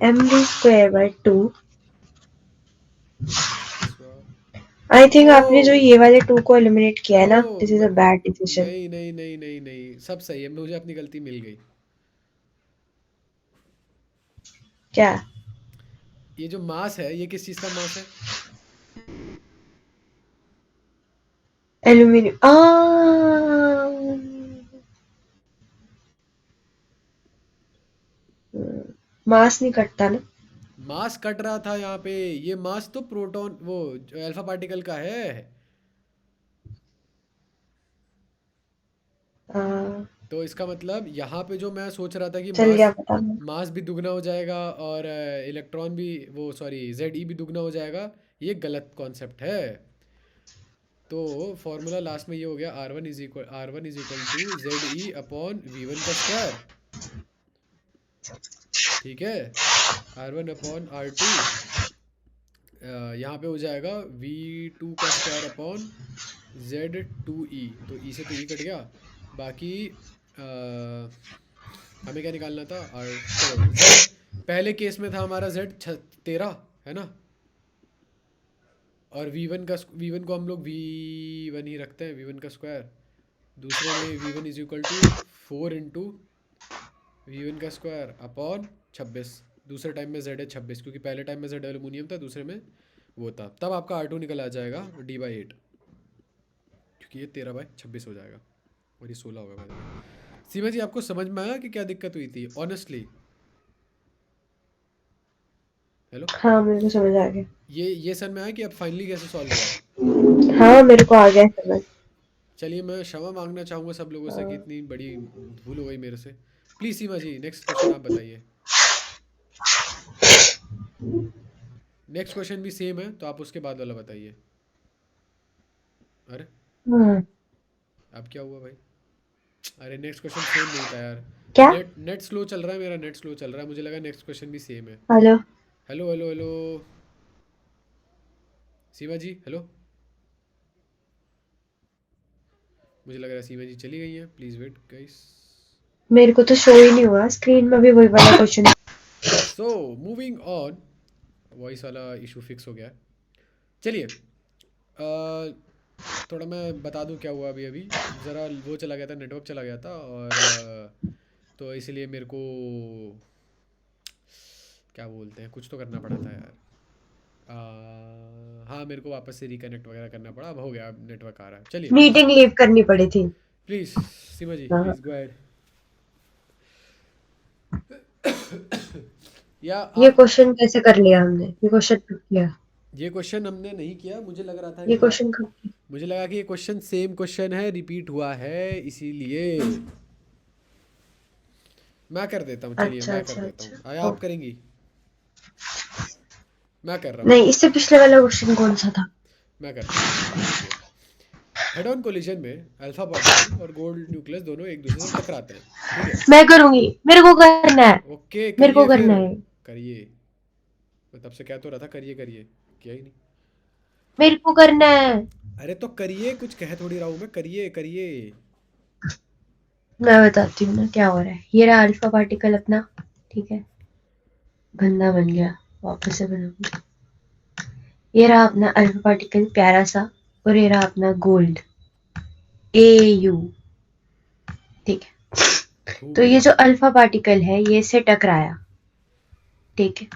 mv square by 2। R. I think आपने जो ओ ये वाले 2 को एलिमिनेट किया है ना, oh this is a bad decision. नहीं नहीं नहीं नहीं नहीं, सब सही है, मुझे अपनी गलती मिल गई। क्या? ये जो मास है, ये किस चीज़ का मास है? एल्यूमिनियम। मास नहीं कटता ना? मास कट रहा था यहाँ पे। ये मास तो प्रोटॉन, वो जो अल्फा पार्टिकल का है। आ, तो इसका मतलब यहाँ पे जो मैं सोच रहा था कि चल गया मास पता। मास भी दुगना हो जाएगा और इलेक्ट्रॉन भी, वो सॉरी ZE भी दुगना हो जाएगा, ये गलत कॉन्सेप्ट है। तो फॉर्मूला लास्ट में ये हो गया, R1 is equal to ZE upon V1 का स्क्वायर, ठीक है? R1 अपॉन R2, यहाँ पे हो जाएगा V2 का स्क्वायर अपॉन Z2E। तो E से तो E कट गया। बाकी हमें क्या निकालना था? और चलो Z, पहले केस में था हमारा Z 13, है ना? और V1 को हम लोग V1 ही रखते हैं, V1 का स्क्वायर। दूसरे में V1 is equal to 4 into V1 का स्क्वायर अपॉन 26। दूसरे टाइम में Z है 26, क्योंकि पहले टाइम में Z एल्यूमिनियम था, दूसरे में वो था। तब आपका R2 निकल आ जाएगा D/8, क्योंकि ये 13/26 हो जाएगा और ये 16 होगा बाद में। सीमा जी, आपको समझ में आया कि क्या दिक्कत हुई थी ऑनेस्टली? हेलो। हाँ मेरे को समझ आ गया। ये समझ में आया कि अब फाइनली कैसे सॉल्व हुआ? हाँ मेरे को आ गया समझ। चलिए, मैं क्षमा मांगना चाहूँगा सब लोगों से कि इतनी बड़ी भूल हो गई मेरे से। Please Seema ji, next question आप बताइए। नेक्स्ट क्वेश्चन भी सेम है, तो आप उसके बाद वाला बताइए। अरे, हाँ। अब क्या हुआ भाई? अरे, नेक्स्ट क्वेश्चन सेम नहीं था यार। क्या? नेट नेट स्लो चल रहा है, मेरा नेट स्लो चल रहा है, मुझे लगा नेक्स्ट क्वेश्चन भी सेम है। Hello. Hello hello hello. Seema ji, hello. मुझे लग रहा है सीमा जी चली गई हैं। Please wait guys. मेरे को तो शो ही नहीं हुआ स्क्रीन में भी वही वाला question. So moving on. Voice वाला इशू फिक्स हो गया है। चलिए, थोड़ा मैं बता दूं क्या हुआ। अभी अभी ज़रा वो चला गया था, नेटवर्क चला गया था, और तो इसलिए मेरे को क्या बोलते हैं, कुछ तो करना पड़ा था यार। हाँ, मेरे को वापस से रिकनेक्ट वगैरह करना पड़ा। अब हो गया, अब नेटवर्क आ रहा है। चलिए प्लीज़ मीटिंग लीव करनी पड़ी थी। प्लीज़ सीमा जी, हाँ। Please go ahead. या ये आप। क्वेश्चन कैसे कर लिया हमने? ये क्वेश्चन कब किया? ये क्वेश्चन हमने नहीं किया, मुझे लग रहा था ये कि आप। क्वेश्चन कब किया? मुझे लगा कि ये क्वेश्चन सेम क्वेश्चन है, रिपीट हुआ है, इसीलिए मैं कर देता हूँ। चलिए, अच्छा मैं कर अच्छा देता हूँ। आया, अच्छा। आप करेंगी? मैं कर रहा हूँ। नहीं, इससे पिछले वाला क्वेश्चन कौन सा था? मैं करता हूँ, चलिए देखिए। हेड ऑन कोलिजन में अल्फा पार्टिकल और गोल्ड न्यूक्लियस दोनों एक दूसरे से टकराते हैं, ठीक है? मैं करूंगी, मेरे को करना है। ओके, मेरे को करिए करना फिर। है। करिए। मैं तब से कह तो रहा था करिए करिए, किया ही नहीं। मेरे को करना है। अरे तो करिए, कुछ कह थोड़ी रहा हूँ मैं, करिए करिए। मैं बताती हूँ ना क्या हो रहा है। ये रहा अल्फा पार्टिकल अपना, ठीक है? गंदा बन गया, वापस से बनाऊंगी। ये रहा अपना अल्फा पार्टिकल प्यारा सा, और ये रहा अपना गोल्ड AU, ठीक है? तो खूब। ये जो अल्फा पार्टिकल है ये इससे टकराया, ठीक है?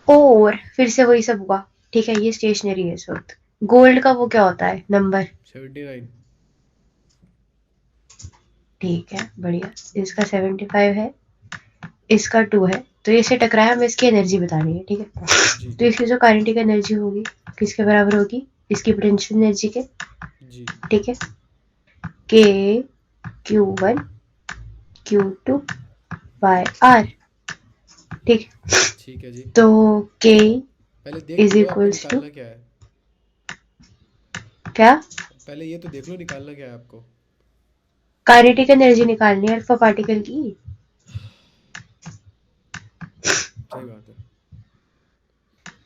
और फिर से वही सब हुआ, ठीक है? ये स्टेशनरी है इस वक्त। गोल्ड का वो क्या होता है नंबर? 79। ठीक है, बढ़िया। इसका 75 है, इसका 2 है। तो ये से टकराया, हमें इसकी एनर्जी बतानी है, ठीक है? जी तो इसकी जो काइनेटिक एनर्जी होगी किसके बराबर होगी? इसकी पोटेंशियल एनर्जी के, जी ठीक है? K Q1 Q2 bye R, ठीक है? ठीक है जी। तो K पहले देख तो इज लो आपको इक्वल्स टू निकालना क्या है। क्या? पहले ये तो देख लो निकालना क्या है आपको। काइनेटिक एनर्जी निकालनी है अल्फा पार्टिकल की। सही बात है।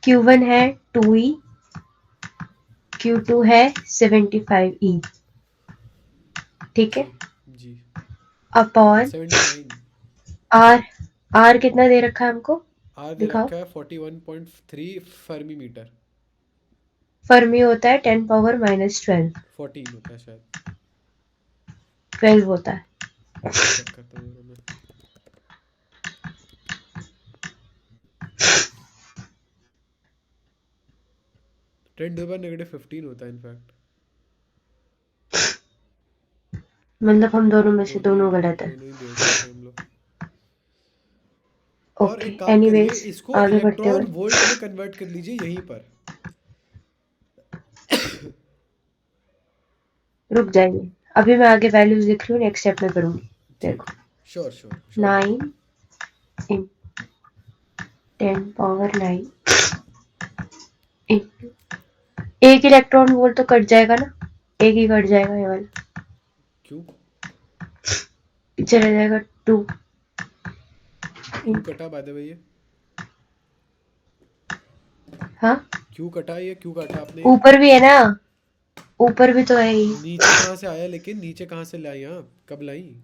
Q1 है 2E, Q2 है 75E, ठीक जी है? जी। अपॉन 79। R। R कितना दे रखा है हमको? आर दे दिखाओ। रखा है 41.3 फर्मी मीटर। फर्मी होता है 10 पावर -12। 14 होता है शायद। 12 होता है। चेक करता हूँ मैं। 10⁻⁻15 होता है इनफैक्ट। मतलब हम दोनों में से दोनों ही दोनों गलत है। दोनों ही बेवकूफ़ हैं हम लोग। और ओके, एक काम करिए, एनीवेज इसको आगे बढ़ते इलेक्ट्रॉन हुए वोल्ट में कन्वर्ट कर लीजिए यहीं पर। रुक जाइए। अभी मैं आगे वैल्यूज लिख रही हूँ, नेक्स्ट स्टेप में करूंगी। ठीक देखो, है। Sure sure sure do. 9 in 10 power 9 into, एक इलेक्ट्रॉन वोल्ट तो कट जाएगा ना? एक ही कट जाएगा ये वाला, क्यों? चला जाएगा 2। क्यों कटा बाय द वे ये? हाँ, क्यों कटा ये, क्यों काटा आपने? ऊपर भी है ना, ऊपर भी तो है ही। नीचे कहाँ से आया, लेकिन नीचे कहाँ से लाई आप, कब लाई?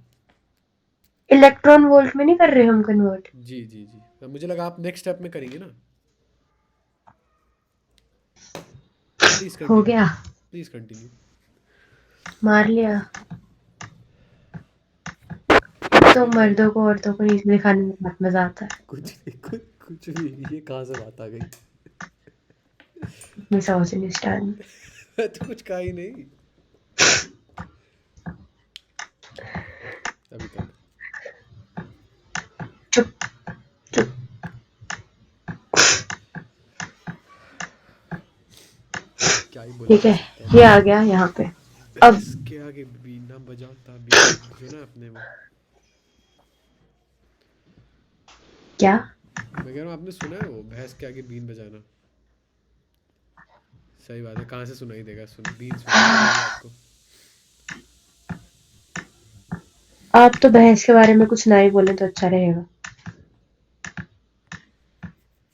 इलेक्ट्रॉन वोल्ट में नहीं कर रहे हम कन्वर्ट। जी जी जी। अब मुझे लगा आप नेक्स्ट स्टेप में करेंगे ना। प्लीज़ हो कंटिन्यू। गया, प्लीज़ कंटिन्यू। मार लिया। तो मर्दों को औरतों को नीचे दिखाने में बहुत मजा आता है। कुछ भी, ये कहाँ से बात आ गई? मिसोजिनिस्ट मैं तो कुछ कहा ही नहीं अभी तक। चुप चुप। क्या ही बोला ठीक जा है, सकता है। ये आ गया यहाँ पे। अब भैंस के आगे बीना बजाता बीना, सुना आपने वो? क्या? मैं कह रहा हूँ आपने सुना है वो, भैंस के आगे बीन बजाना? सही बात है, कहाँ से सुनाई देगा, बीन सुनाई नहीं देगी आपको। आप तो भैंस के बारे में कुछ ना ही बोले तो अच्छा रहेगा।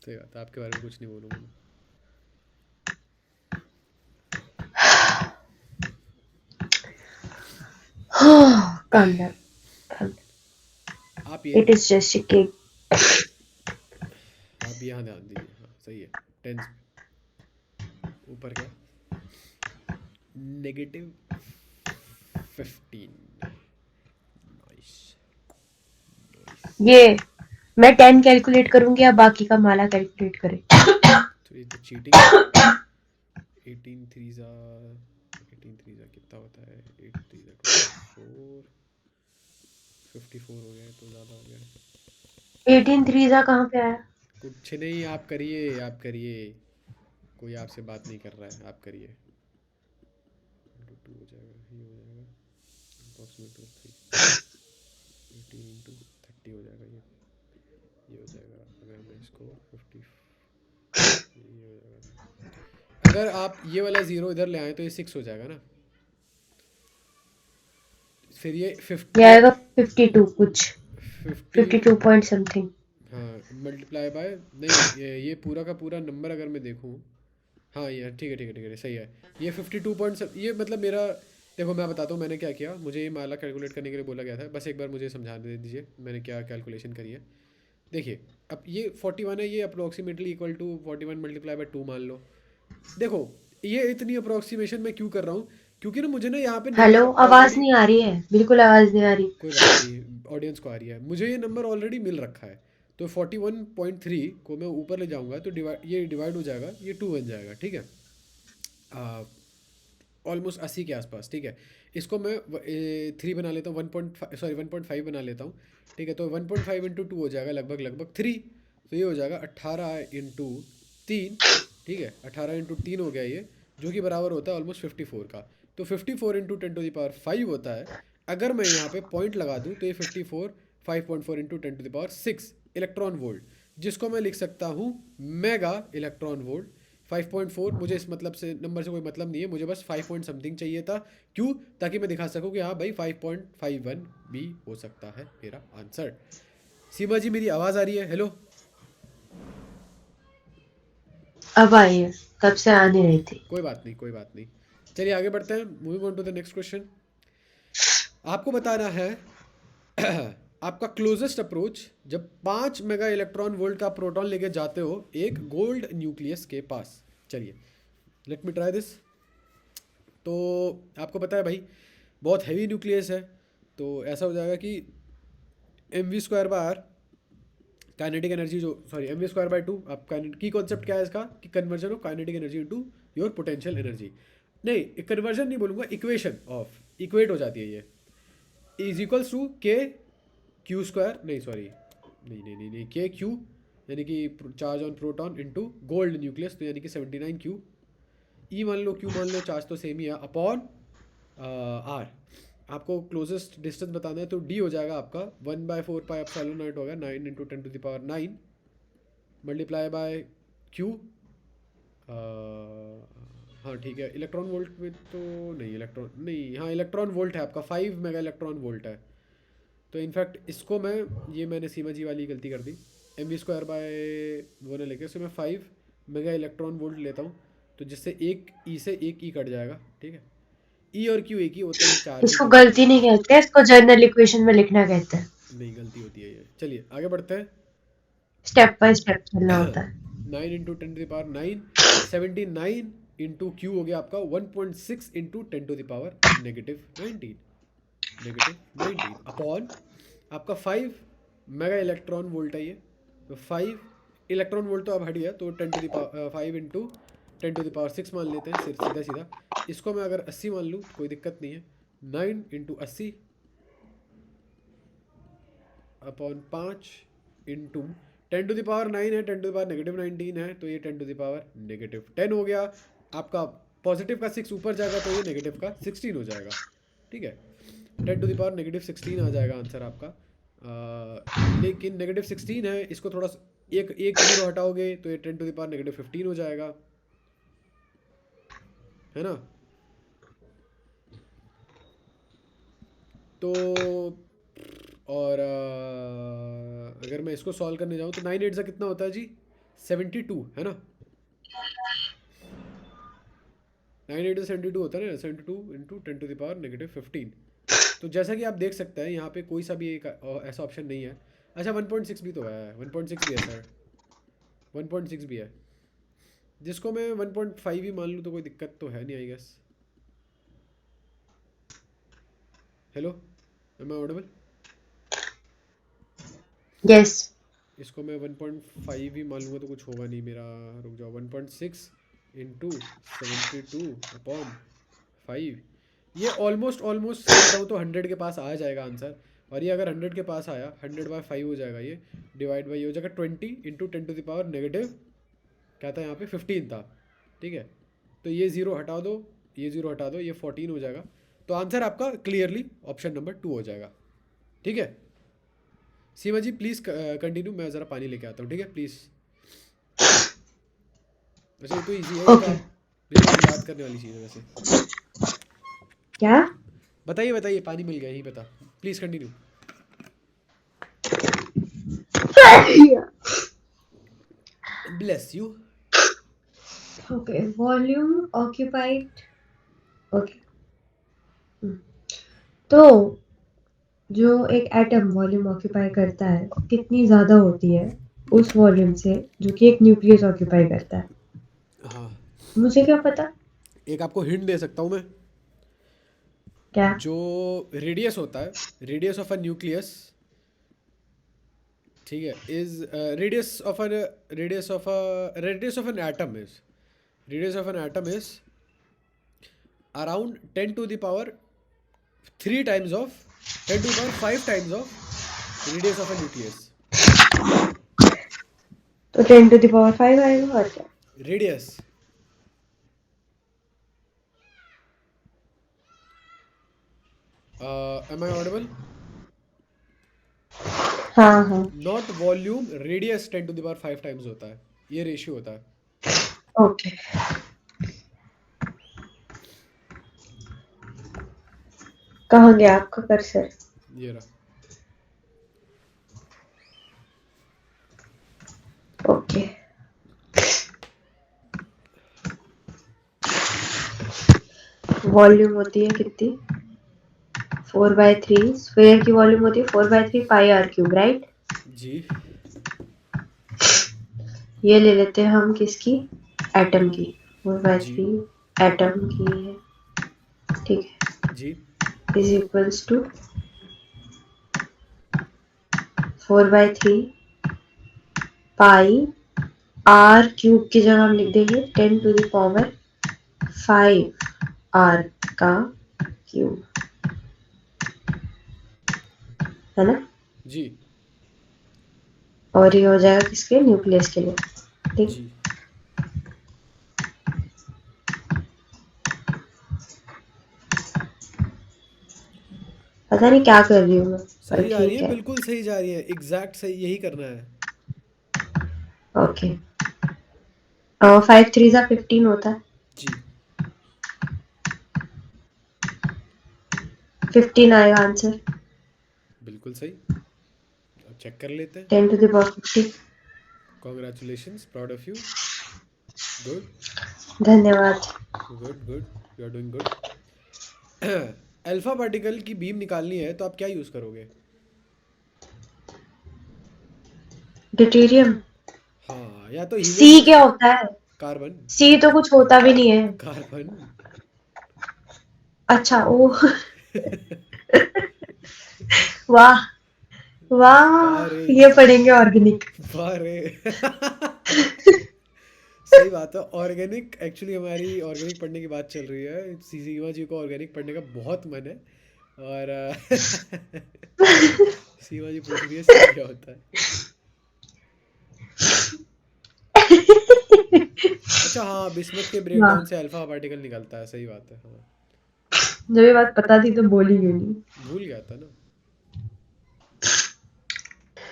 सही बात है, आपके बारे में कुछ नहीं बोलूँगा मैं। Calm down. Calm down. आप It ये is just a cake. आप यहाँ ध्यान दीजिए, हाँ सही है। टेंस ऊपर क्या, -15। Nice nice. ये मैं 10 कैलकुलेट करूंगी या बाकी का माला कैलकुलेट करे? तो ये तो चीटिंग है। 18 थ्रीज़ा कितना होता है? 8 3 24, 54 हो गया है तो ज़्यादा हो गया है। 18 3 कहाँ पे आया? कुछ नहीं, आप करिए आप करिए, कोई आपसे बात नहीं कर रहा है, आप करिए। 2 हो जाएगा, ये हो जाएगा अप्रॉक्सीमेट 18 इंटू 30 हो जाएगा, ये हो जाएगा। अगर मैं इसको 50, ये हो जाएगा। अगर आप ये वाला 0 इधर ले आए तो ये 6 हो जाएगा ना, फिर ये 50 ये आएगा 52 कुछ, 50 52 पॉइंट समथिंग। हाँ मल्टीप्लाई बाय, नहीं ये पूरा का पूरा नंबर अगर मैं देखूँ, हाँ ये ठीक है ठीक है ठीक है सही है। ये 52 पॉइंट, ये मतलब मेरा, देखो मैं बताता हूँ मैंने क्या किया। मुझे ये माला कैलकुलेट करने के लिए बोला गया था, बस एक बार मुझे समझा दे दीजिए मैंने क्या कैलकुलेशन करी है। देखिए अब ये 41 है, ये approximately equal to 41 multiply by 2 मान लो। देखो ये इतनी अप्रोक्सीमेशन मैं क्यों कर रहा हूँ, क्योंकि ना मुझे ना यहाँ पे हेलो, नंबर आवाज ऑलरेडी, नहीं आ रही है, बिल्कुल आवाज नहीं आ रही। कोई बात नहीं ऑडियंस को आ रही है, मुझे ये नंबर ऑलरेडी मिल रखा है। तो 41.3 को मैं ऊपर ले जाऊंगा तो ये डिवाइड हो जाएगा, ये 2 बन जाएगा, ठीक है, ऑलमोस्ट 80 के आसपास, ठीक है। इसको मैं 3 बना लेता हूँ, 1.5 बना लेता हूँ, ठीक है। तो 1.5 इंटू 2 हो जाएगा लगभग 3, तो ये हो जाएगा 18 इंटू 3, ठीक है। 18 इंटू 3 हो गया ये, जो कि बराबर होता है ऑलमोस्ट 54 का। तो 54 इंटू 10⁵ होता है। अगर मैं यहाँ पे पॉइंट लगा दूँ तो ये 54 5.4 इंटू 10⁶ इलेक्ट्रॉन वोल्ट, जिसको मैं लिख सकता हूँ मेगा इलेक्ट्रॉन वोल्ट। 5.4 मुझे इस मतलब से नंबर से कोई मतलब नहीं है, मुझे बस 5 पॉइंट समथिंग चाहिए था। क्यों? ताकि मैं दिखा सकूं कि हाँ भाई 5.51 भी हो सकता है मेरा आंसर। सीमा जी मेरी आवाज़ आ रही है? हेलो, अब आई है, तब से आ नहीं रही थी। कोई बात नहीं। चलिए आगे बढ़ते हैं, moving on to the next question. आपको बताना है आपका क्लोजेस्ट अप्रोच जब 5 मेगा इलेक्ट्रॉन वोल्ट का प्रोटॉन लेके जाते हो एक गोल्ड न्यूक्लियस के पास। चलिए लेट मी ट्राई दिस। तो आपको पता है भाई बहुत हैवी न्यूक्लियस है, तो ऐसा हो जाएगा कि mv² काइनेटिक एनर्जी जो mv²/2, आप की कॉन्सेप्ट क्या है इसका कि conversion of kinetic energy into your potential energy. नहीं कन्वर्जन नहीं बोलूँगा, इक्वेशन ऑफ, इक्वेट हो जाती है ये, इज इक्वल्स टू k(q²), नहीं सॉरी नहीं k(q) यानी कि charge on proton into gold nucleus, तो यानी कि 79q। ई मान लो q मान लो, चार्ज तो सेम ही है, अपॉन आर। आपको क्लोजेस्ट डिस्टेंस बताना है तो d हो जाएगा आपका 1/4πε0 होगा, 9 इंटू 10⁹ मल्टीप्लाई बाय q। हाँ ठीक है, इलेक्ट्रॉन वोल्ट में तो नहीं, हाँ इलेक्ट्रॉन वोल्ट है आपका, 5 मेगा इलेक्ट्रॉन वोल्ट है। तो इनफैक्ट इसको मैंने सीमा जी वाली गलती कर दी, mv²/वो ने लेके उससे मैं 5 मेगा इलेक्ट्रॉन वोल्ट लेता हूँ, तो जिससे एक ई से एक ई कट जाएगा, ठीक है। ई और क्यू एक ही होते हैं, चार्ज इसको गलती नहीं कहते, इसको जनरल इक्वेशन में लिखना कहते हैं। नहीं गलती होती है ये। चलिए आगे बढ़ते हैं। स्टेप बाय स्टेप चलना होता है। 9 इंटू 10⁹ 79 इंटू क्यू हो गया आपका 1.6 इंटू 10⁻⁻⁹ -19 अपॉन आपका 5 मेगा इलेक्ट्रॉन वोल्ट है ये। तो 5 इलेक्ट्रॉन वोल्ट तो अब हट गया, तो 10 इंटू 10 to the power 6 मान लेते हैं सीधा सीधा। इसको मैं अगर 80 मान लूँ तो कोई दिक्कत नहीं है। 9 into 80 upon 5 into 10 to the power 9 है, 10 to the power -19 है, तो ये 10 to the power -10 हो गया। आपका पॉजिटिव का 6 ऊपर जाएगा तो ये नेगेटिव का 16 हो जाएगा। ठीक है, 10 to the power -16 आ जाएगा आंसर आपका। लेकिन -16 है, इसको थोड़ा एक एक जीरो हटाओगे तो ये 10 to the power -15 हो जाएगा, है ना। तो और अगर मैं इसको सॉल्व करने जाऊँ तो 9 8 कितना होता है जी? 72, है ना। 9 8 72 होता है ना। 72 इंटू 10 to the power -15। तो जैसा कि आप देख सकते हैं यहाँ पे कोई सा भी एक ऐसा ऑप्शन नहीं है। अच्छा 1.6 भी तो है, 1.6 भी है सर, 1.6 भी है, जिसको मैं 1.5 ही मान लूँ तो कोई दिक्कत तो है नहीं I guess. Hello, am I audible? Yes. इसको मैं 1.5 ही मान लूँगा तो कुछ होगा नहीं मेरा। रुक जाओ, 1.6 इंटू 72/5, ये ऑलमोस्ट ऑलमोस्ट बताऊँ तो 100 के पास आ जाएगा आंसर। और ये अगर 100 के पास आया, 100/5 हो जाएगा ये, डिवाइड बाई ये हो जाएगा 20 into 10 to the power negative क्या था यहाँ पे 15 था। ठीक है, तो ये ज़ीरो हटा दो, ये ज़ीरो हटा दो, ये 14 हो जाएगा। तो आंसर आपका क्लियरली ऑप्शन नंबर 2 हो जाएगा। ठीक है सीमा जी, प्लीज़ कंटिन्यू, मैं ज़रा पानी लेके आता हूँ, ठीक है प्लीज़। वैसे ये तो इजी है, ये तो ओके। आप बिल्कुल याद करने वाली चीज़ है वैसे। क्या? बताइए बताइए, पानी मिल गया, यही बता, please continue. Bless you. Okay, volume occupied. Okay, तो जो एक एटम वॉल्यूम ऑक्यूपाई करता है कितनी ज़्यादा होती है उस वॉल्यूम से जो कि एक न्यूक्लियस ऑक्यूपाई करता है? हाँ, मुझे क्या पता। एक आपको हिंट दे सकता हूँ मैं। क्या? जो रेडियस होता है, रेडियस ऑफ अ न्यूक्लियस, ठीक है, is radius of an atom is, radius of an atom is around 10 to the power 3 times of 10 to the power 5 times of radius of a nucleus. तो 10⁵ आएगा और क्या? Radius, am I audible? हाँ हाँ। Not volume, radius 10 to the power 5 times होता है, ये ratio होता है। ओके, कहाँ गया आपका कर्सर? ये रहा। ओके, वॉल्यूम होती है कितनी? 4/3। स्फीयर की वॉल्यूम होती है 4/3 πr³, राइट? जी ये ले लेते हैं हम किसकी? एटम की। 4/3 जी एटम की है, ठीक है, जी इज इक्वल्स टू 4/3 πr³ की जगह हम लिख देंगे 10⁵r का क्यूब, है ना। जी और ये हो जाएगा किसके? न्यूक्लियस के लिए, ठीक। जी। पता नहीं क्या कर रही हूँ मैं, पर सही जा रही ठीक है, है। बिल्कुल सही जा रही है, एग्जैक्ट सही, यही करना है। ओके, 5 3 15 होता है, जी 15 आएगा आंसर। बिल्कुल सही, अब चेक कर लेते हैं। 10⁵50। Congratulations, proud of you, good धन्यवाद। Good good, you are doing good. Alpha particle की बीम निकालनी है तो आप क्या यूज़ करोगे? ड्यूटेरियम। हाँ, या तो सी हीलियम, क्या होता है? कार्बन, सी तो कुछ होता भी नहीं है। कार्बन। अच्छा, ओ वाह, वाह, वाह रे, ये पढ़ेंगे ऑर्गेनिक। वाह रे। सही बात है। ऑर्गेनिक एक्चुअली हमारी ऑर्गेनिक पढ़ने की बात चल रही है। सीमा जी को ऑर्गेनिक पढ़ने का बहुत मन है। और सीमा जी पूछ रही है सी क्या होता है। अच्छा हाँ, बिस्मथ के वाह, ब्रेकडाउन से अल्फा पार्टिकल निकलता है, सही बात है हाँ। जब ये बात पता थी तो बोली क्यों नहीं? भूल गया था ना।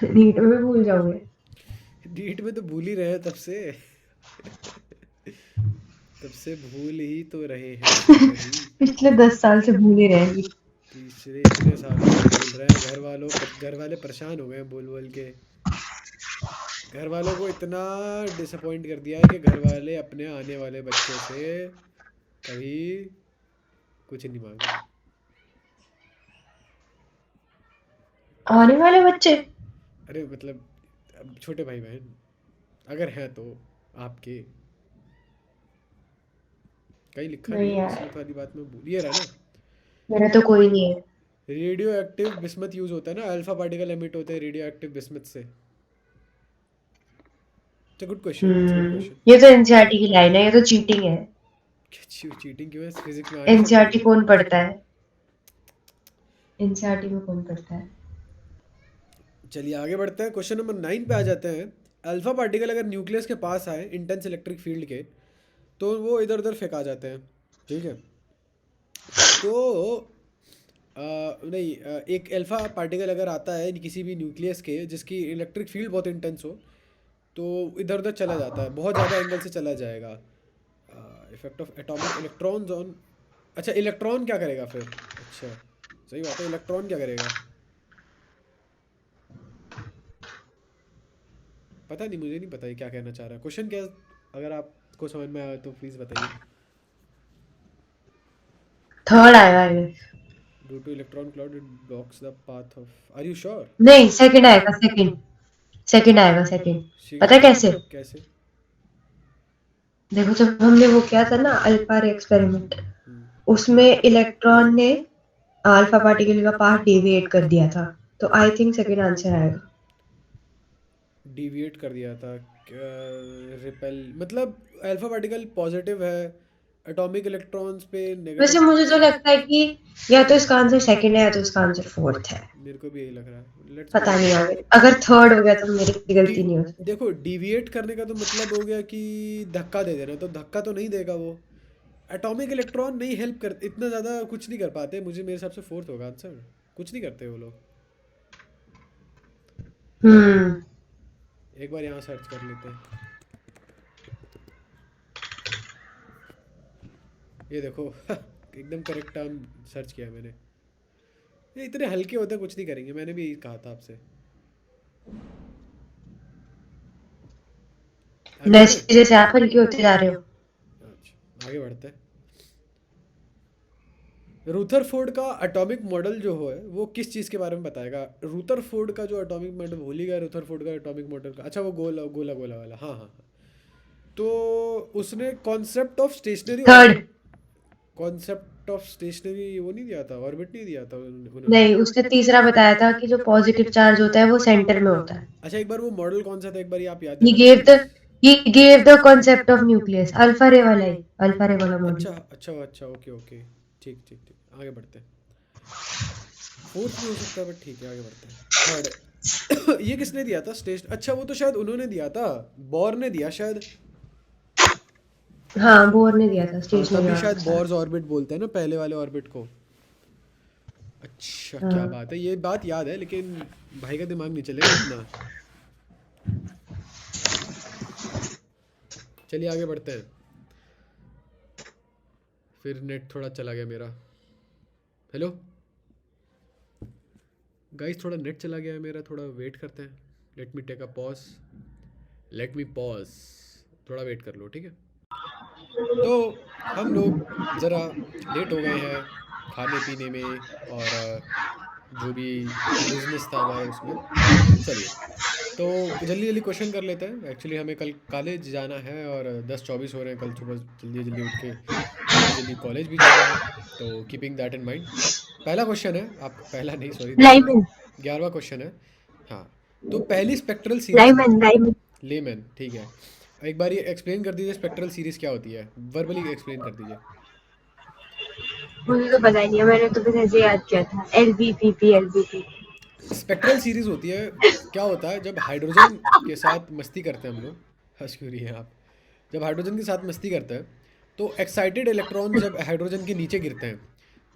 नीट में भी भूल जाओगे। नीट में तो भूल ही रहे हैं तब से। तब से भूल ही तो रहे हैं वही। पिछले 10 साल से भूले रहेंगी। पिछले इतने सालों से भूल रहे हैं। घर वाले परेशान हो गए हैं बोल बोल के। घर वालों को इतना डिसअपॉइंट कर दिया है कि घर वाले अपने आने वाले बच्चों से कभी कुछ नहीं मांगेंगे। आने वाले बच्चे? अरे मतलब अब छोटे भाई बहन अगर हैं तो आपके, कहीं लिखा नहीं नहीं है यार, बिस्मत वाली बात में भूल ये रहा ना। मेरा तो कोई नहीं है। रेडियो एक्टिव बिस्मत यूज होता है ना, अल्फा पार्टिकल एमिट होते हैं रेडियो एक्टिव बिस्मत से। It's good question, it's good question. ये तो एनसीईआरटी की लाइन है, ये तो चीटिंग है। चीटिंग क्यों है, फिजिक्स में आ नहीं सकता एनसीईआरटी क्या? कौन पढ़ता है? एनसीईआरटी में कौन पढ़ता है? चलिए आगे बढ़ते हैं, क्वेश्चन नंबर 9 पे आ जाते हैं। अल्फा पार्टिकल अगर न्यूक्लियस के पास आए इंटेंस इलेक्ट्रिक फील्ड के, तो वो इधर उधर फेंका जाते हैं, ठीक है। तो नहीं, एक अल्फा पार्टिकल अगर आता है किसी भी न्यूक्लियस के जिसकी इलेक्ट्रिक फील्ड बहुत इंटेंस हो, तो इधर उधर चला जाता है, बहुत ज़्यादा एंगल से चला जाएगा। Effect of atomic electrons on, अच्छा इलेक्ट्रॉन क्या करेगा फिर? अच्छा सही बात है, इलेक्ट्रॉन क्या करेगा? पता नहीं, मुझे नहीं पता ये क्या कहना चाह रहा है क्वेश्चन क्या। अगर आपको समझ में आए तो प्लीज़ बताइए। थर्ड आएगा ये। Due to electron cloud it blocks the path of, are you sure? नहीं, सेकंड आएगा, सेकंड। सेकंड आएगा, सेकंड। पता है कैसे? कैसे? देखो, जब हमने वो किया था ना अल्फा रे एक्सपेरिमेंट, हम्म, उसमें इलेक्ट्रॉन ने अल्फा पार्टिकल का पाथ डेविएट कर दिया था, तो आई थिंक सेकंड आंसर आएगा। डिविएट कर दिया था? रिपेल मतलब अल्फा पार्टिकल पॉजिटिव है, एटॉमिक इलेक्ट्रॉन्स पे वैसे नेगेटिव। मुझे तो लगता है कि या तो इसका आंसर सेकंड है या तो इसका आंसर फोर्थ है। मेरे को भी यही लग रहा है, लेट्स गो। पता नहीं, अगर थर्ड हो गया तो मेरी डी गलती नहीं है उसमें। देखो, डिविएट करने का तो मतलब हो गया कि धक्का दे देना, तो धक्का तो नहीं देगा वो। एटॉमिक इलेक्ट्रॉन नहीं हेल्प कर, इतना ज़्यादा कुछ नहीं कर पाते, मुझे मेरे हिसाब से फोर्थ होगा आंसर। कुछ नहीं करते वो लोग, है ना। हम्म। एक बार यहाँ सर्च कर लेते हैं, ये देखो। एकदम करेक्ट टर्म सर्च किया मैंने। ये इतने हल्के होते हैं, कुछ नहीं करेंगे, मैंने भी यही कहा था आपसे। आगे बढ़े? जैसे जैसे आप हल्के होते जा रहे हो। अच्छा आगे बढ़ते हैं। रूथरफोर्ड का एटॉमिक मॉडल जो है वो किस चीज़ के बारे में बताएगा? रूथरफोर्ड का जो एटॉमिक मॉडल, भूल ही गया रूथरफोर्ड का एटॉमिक मॉडल का। अच्छा वो गोला गोला गोला वाला, हाँ हाँ हाँ। तो उसने concept of stationary third. Orbit, concept of stationary वो नहीं दिया था, ऑर्बिट नहीं दिया था उन्होंने। नहीं, उसने तीसरा बताया था कि जो पॉजिटिव चार्ज होता है वो सेंटर में होता है। अच्छा एक बार वो मॉडल कौन सा था, एक बार ये आप याद he दिलाना gave please. the he gave the concept of nucleus, alpha रे वाला ही, अल्फा रे वाला मॉडल। अच्छा अच्छा अच्छा, ओके ओके, ठीक ठीक ठीक, आगे बढ़ते हैं। फोर्थ भी हो सकता है बट ठीक है, आगे बढ़ते हैं। थर्ड। ये किसने दिया था स्टेशन? अच्छा वो तो शायद उन्होंने दिया था, बोर ने दिया शायद। हाँ, बोर ने दिया था हाँ स्टेशनरी तभी शायद ऑर्बिट बोर्स सारा। ऑर्बिट बोलते हैं ना पहले वाले ऑर्बिट को। अच्छा क्या हाँ। बात है, ये बात याद है लेकिन भाई का दिमाग नहीं चलेगा इतना। चलिए आगे बढ़ते हैं। फिर नेट थोड़ा चला गया मेरा। हेलो गाइस, थोड़ा नेट चला गया है मेरा, थोड़ा वेट करते हैं। Let me take a pause, let me pause, थोड़ा वेट कर लो ठीक है। तो हम लोग ज़रा लेट हो गए हैं खाने पीने में, और जो भी बिजनेस था हमारा उसमें। चलिए तो जल्दी जल्दी क्वेश्चन कर लेते हैं। एक्चुअली हमें कल कॉलेज जाना है और 10:24 हो रहे हैं, कल सुबह जल्दी जल्दी उठ के जल्दी जल्दी कॉलेज भी जाना है। तो कीपिंग दैट इन माइंड, पहला क्वेश्चन है आप, पहला नहीं सॉरी, लाइव 10वां, में। 11वां क्वेश्चन है। हाँ, तो पहली spectral series Lyman Lyman. Lemon, ठीक है। एक बार ये एक्सप्लेन कर दीजिए स्पेक्ट्रल सीरीज क्या होती है, वर्बली एक्सप्लेन कर दीजिए। मुझे तो पता ही नहीं है, मैंने तो बस ऐसे याद किया था, LVPP LVP। स्पेक्ट्रल सीरीज होती है, क्या होता है जब हाइड्रोजन के साथ मस्ती करते हैं हम लोग, हंस क्यों रही हैं आप, जब हाइड्रोजन के साथ मस्ती करते हैं तो एक्साइटेड इलेक्ट्रॉन जब हाइड्रोजन के नीचे गिरते हैं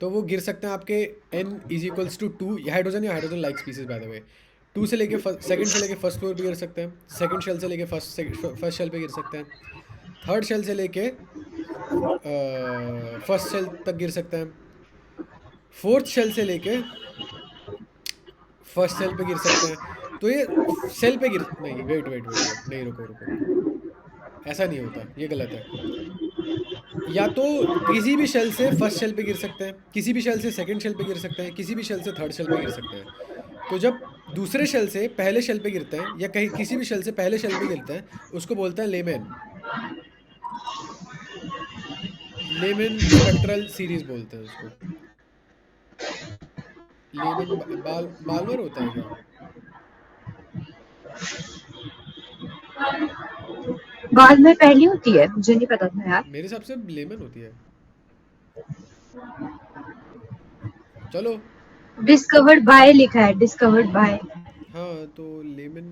तो वो गिर सकते हैं आपके n is equals to 2, hydrogen या hydrogen like species by the way, 2 से लेके सेकंड से लेके फर्स्ट फ्लोर पे गिर सकते हैं, सेकंड शेल से लेके फर्स्ट शेल पे गिर सकते हैं, थर्ड शेल से लेके फर्स्ट शेल तक गिर सकते हैं, फोर्थ शेल से लेके फर्स्ट सेल पे गिर सकते हैं। तो ये सेल पे गिर नहीं, वेट वेट वेट वेट, नहीं, रुको रुको रुको, ऐसा नहीं होता, ये गलत है। या तो किसी भी शेल से फर्स्ट शेल पे गिर सकते हैं, किसी भी शेल से सेकंड शेल पे गिर सकते हैं, किसी भी शेल से थर्ड शेल पे गिर सकते हैं। तो जब दूसरे शेल से पहले शेल पे गिरते हैं या कहीं किसी भी शेल से पहले शेल पे गिरते हैं उसको बोलते हैं लेमेन, लेमेन स्पेक्ट्रल सीरीज बोलते हैं उसको। लेमेन बालमर होता है क्या? बाद में पहली होती है, मुझे नहीं पता था यार। मेरे हिसाब से लेमन होती है। चलो, डिस्कवर्ड बाय लिखा है, डिस्कवर्ड बाय। हाँ तो लेमन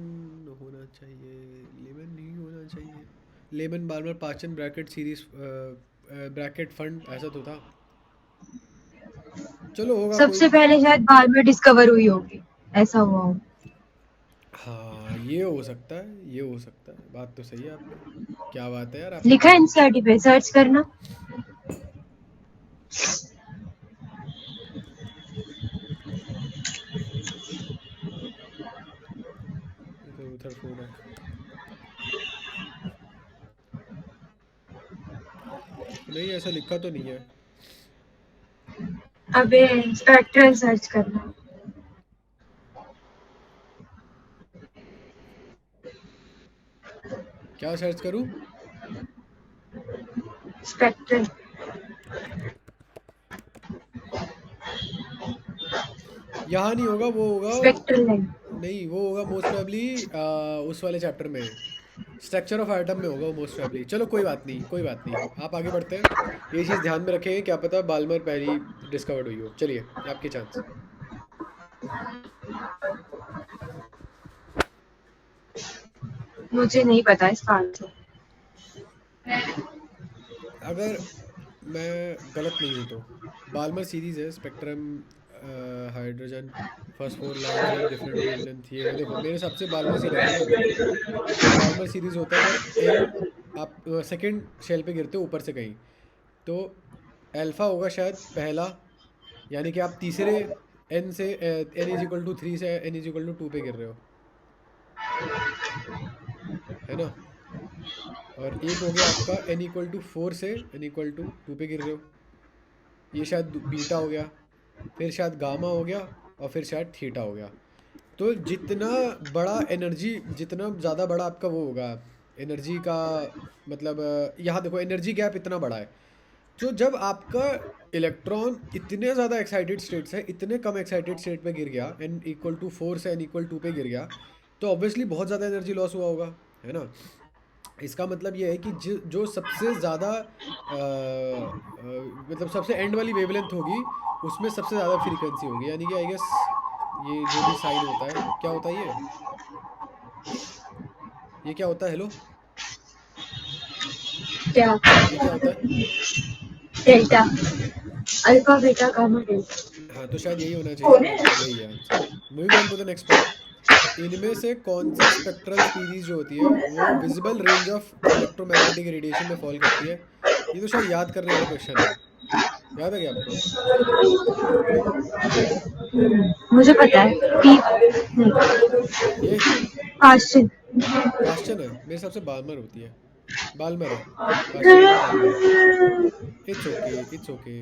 होना चाहिए, लेमन नहीं होना चाहिए। लेमन बार्बर पाचन ब्रैकेट सीरीज ब्रैकेट फंड ऐसा तो था। चलो होगा कोई। सबसे पहले शायद बाद में डिस्कवर हुई होगी, ऐसा हुआ हो। हाँ ये हो सकता है, ये हो सकता है, बात तो सही है आपकी। क्या बात है यार आपकी लिखा है तो। एनसीईआरटी पे, सर्च करना। इधर उधर फोन है। नहीं ऐसा लिखा तो नहीं है। अबे स्पेक्ट्रल सर्च करना। क्या सर्च करूँ? स्पेक्ट्रल। यहाँ नहीं होगा, वो होगा। Spectral line. नहीं वो होगा मोस्ट प्रोबेबली उस वाले चैप्टर में, स्ट्रक्चर ऑफ एटम में होगा वो मोस्ट प्रोबेबली। चलो कोई बात नहीं, कोई बात नहीं, आप आगे बढ़ते हैं। ये चीज़ ध्यान में रखें, क्या पता बाल्मर पहली डिस्कवर्ड हुई हो। चलिए आपके चांस। मुझे नहीं पता इसका आंसर। अगर मैं गलत नहीं हूँ तो बाल्मर सीरीज है, स्पेक्ट्रम हाइड्रोजन फर्स्ट 4 लाइंस है, डिफरेंट वेवलेंथ, ये वो देखो मेरे हिसाब से बाल्मर सीरीज है ना। तो बाल्मर सीरीज होता है जब एन आप सेकंड शेल पे गिरते हो ऊपर से कहीं, तो अल्फा होगा शायद पहला, यानी कि आप तीसरे एन से एन इज इक्वल टू 3 से एन इज इक्वल टू 2 पे गिर रहे हो, है ना। और एक हो गया आपका एन इक्वल टू 4 से एन इक्वल टू 2 पे गिर रहे हो, ये शायद बीटा हो गया, फिर शायद गामा हो गया, और फिर शायद थीटा हो गया। तो जितना बड़ा एनर्जी, जितना ज़्यादा बड़ा आपका वो होगा एनर्जी का, मतलब यहाँ देखो एनर्जी गैप इतना बड़ा है। तो जब आपका इलेक्ट्रॉन इतने ज़्यादा एक्साइटेड स्टेट से इतने कम एक्साइटेड स्टेट पे गिर गया, एन इक्वल टू 4 से एन इक्वल 2 पे गिर गया, तो ऑब्वियसली बहुत ज़्यादा एनर्जी लॉस हुआ होगा, है ना। इसका मतलब ये है कि जो सबसे ज़्यादा मतलब सबसे एंड वाली वेवलेंथ होगी उसमें सबसे ज़्यादा फ्रीक्वेंसी होगी, यानी कि आई गेस ये जो भी साइन होता है, क्या होता है ये क्या होता है, हेलो, क्या? ये क्या होता है? Delta. Alpha beta gamma delta. हाँ तो शायद यही होना चाहिए, तो यही है answer. Moving on to the next part. इनमें से कौन सी स्पेक्ट्रल सीरीज जो होती है वो visible range of electromagnetic radiation में फॉल करती है? ये तो शायद याद करने वाला क्वेश्चन है, याद है क्या आपको? मुझे पता है। पी नहीं, ये क्वेश्चन। पास्चन है, मेरे हिसाब से बाल्मर होती है, बाल्मर है, पास्चन नहीं बाल्मर है। It's okay, it's okay.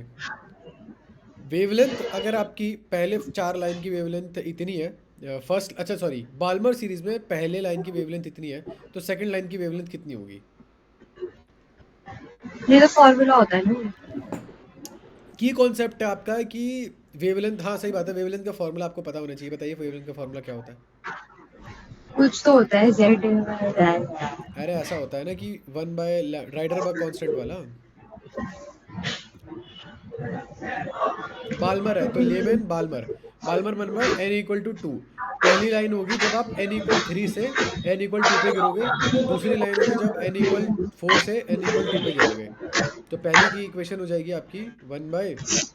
Wavelength अगर आपकी पहले 4 लाइन की वेवलेंथ इतनी है फर्स्ट, अच्छा सॉरी, बाल्मर सीरीज में पहले लाइन की वेवलेंथ इतनी है, तो सेकंड लाइन की वेवलेंथ कितनी होगी? ये तो फॉर्मूला होता है ना। की कॉन्सेप्ट है आपका कि वेवलेंथ, हाँ सही बात है, वेवलेंथ का फॉर्मूला आपको पता होना चाहिए। बताइए वेवलेंथ का फॉर्मूला क्या होता है? कुछ तो होता है जेड। अरे ऐसा होता है ना कि वन बाय राइडरबर्ग कांस्टेंट वाला बाल्मर है, तो Lyman Balmer Balmer one by N equal to two. पहली लाइन होगी जब आप एन इक्वल थ्री से एन इक्वल टू पे गिरोगे, दूसरी लाइन होगी जब एन इक्वल फोर से एन इक्वल टू पे गिरोगे। तो पहले की इक्वेशन हो जाएगी आपकी one by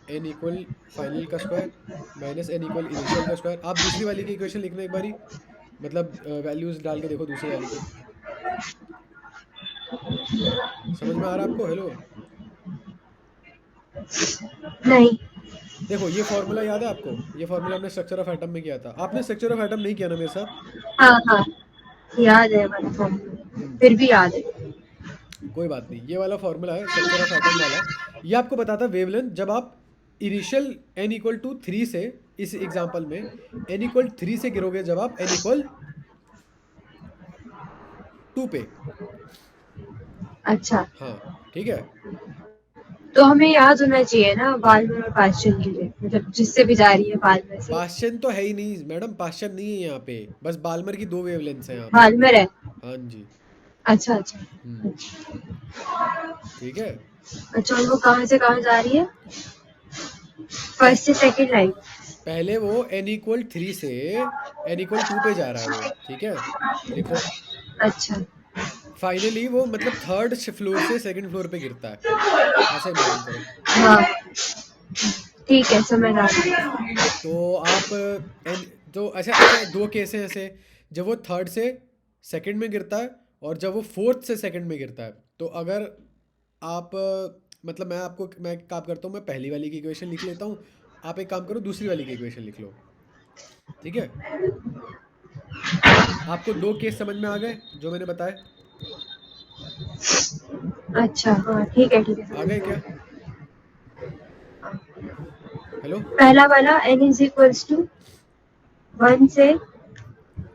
N equal final का square minus N equal initial का स्क्वायर। आप दूसरी वाली की इक्वेशन लिखना एक बारी, मतलब वैल्यूज डाल के देखो दूसरी वाली की। समझ में आ रहा है आपको? हेलो, नहीं। देखो ये फॉर्मूला याद है आपको? ये फॉर्मूला हमने स्ट्रक्चर ऑफ एटम में किया था। आपने स्ट्रक्चर ऑफ एटम नहीं किया ना मेरे साथ? हाँ हाँ, याद है वाला फॉर्मूला, हम्म, फिर भी याद है। कोई बात नहीं। ये वाला फॉर्मूला है स्ट्रक्चर ऑफ एटम वाला। ये आपको बताता है वेवलेंथ जब आप initial N equal to three से, इस एग्जांपल में एन इक्वल थ्री से गिरोगे जब आप एन इक्वल टू पे। अच्छा, हाँ ठीक है। तो हमें याद होना चाहिए ना बाल्मर और पास्चन के लिए, मतलब जिससे भी जा रही है बाल्मर से। पाश्चन तो है ही नहीं मैडम, पाश्चन नहीं है यहाँ पे, बस बाल्मर की दो वेवलेंथ्स हैं यहाँ पे। बाल्मर है। हाँ जी। अच्छा अच्छा। हम्म, ठीक है। अच्छा, और वो कहाँ जा रही है? फर्स्ट से सेकंड लाइन। पहले वो n इक्वल थ्री से n इक्वल टू पे जा रहा है वो, ठीक है। लिखो। अच्छा। फाइनली वो मतलब थर्ड फ्लोर से सेकंड फ्लोर पे गिरता है, ऐसा इमेजिन करो। हाँ ठीक है, समझ आ गई। तो आप n, तो अच्छा अच्छा, दो केस हैं ऐसे, जब वो थर्ड से सेकंड में गिरता है और जब वो फोर्थ से सेकंड में गिरता है। तो अगर आप मतलब मैं एक काम करता हूँ, मैं पहली वाली की इक्वेशन लिख लेता हूँ, आप एक काम करो दूसरी वाली की इक्वेशन लिख लो, ठीक है। आपको दो केस समझ में आ गए जो मैंने बताए? अच्छा हाँ ठीक है ठीक है, आ समझ गए गई। क्या? हेलो। पहला वाला n इज इक्वल्स टू 1 से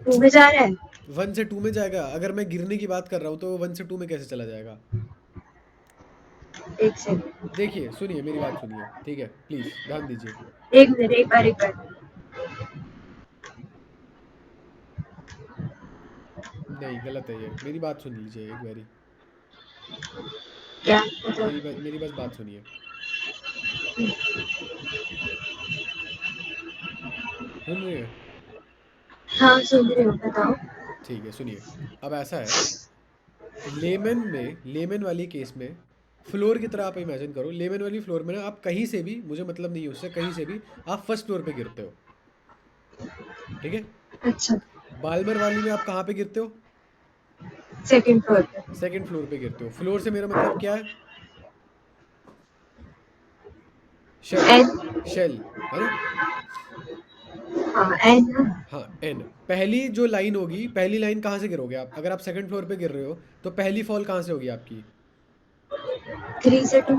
2 में जा रहा है। वन से टू में जाएगा? अगर मैं गिरने की बात कर रहा हूँ तो वन से टू में कैसे चला जाएगा? एक सेकंड, देखिए सुनिए, मेरी बात सुनिए, ठीक है, प्लीज ध्यान दीजिए। एक मिनट, एक बार। नहीं गलत है ये, मेरी बात सुन लीजिए एक बारी। क्या मतलब? मेरी बस बात सुनिए। सुन रही है? हाँ सुन रही हूँ, बताओ। ठीक है सुनिए। अब ऐसा है, लेमन वाली केस में फ्लोर की तरह आप इमेजिन करो। लेमन वाली फ्लोर में ना आप कहीं से भी, मुझे मतलब नहीं है उससे, कहीं से भी आप फर्स्ट फ्लोर पे गिरते हो, ठीक है। अच्छा, बाल्मर वाली में आप कहाँ पे गिरते हो? सेकंड फ्लोर पे। सेकंड फ्लोर पे गिरते हो। फ्लोर से मेरा मतलब क्या है? शेल। एन। शेल है ना? हाँ एन ना। हाँ एन। पहली जो लाइन होगी, पहली लाइन कहाँ से गिरोगे आप? अगर आप सेकंड फ्लोर पे गिर रहे हो तो पहली फॉल कहाँ से होगी आपकी? 3 से 2।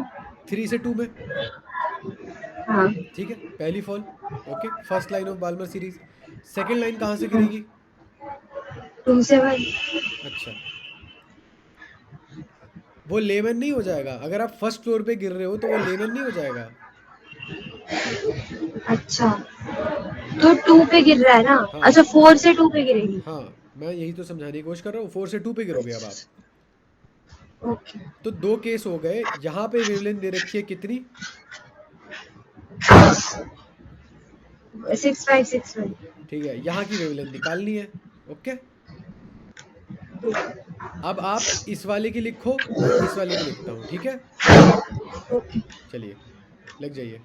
थ्री से टू में, हाँ ठीक है, पहली fall. Okay, first line of Balmer series. Second line कहाँ से गिरेगी? 2 से 1। अच्छा, वो लेमन नहीं हो जाएगा? अगर आप फर्स्ट फ्लोर पे गिर रहे हो तो वो लेमन नहीं हो जाएगा? अच्छा, तो 2 पे गिर रहा है ना। हाँ अच्छा, 4 से 2 पे गिरेगी। हाँ, मैं यही तो समझाने की कोशिश कर रहा हूँ। फोर से टू पे गिरोगे अब आप। ओके। तो दो केस हो गए। यहाँ पे वेवलेंथ दे रखी है कितनी? 6561। ठीक है, यहाँ की वेवलेंथ निकालनी है। ओके, अब आप इस वाले की लिखो, मैं इस वाले की लिखता हूँ, ठीक है। ओके। चलिए लग जाइए।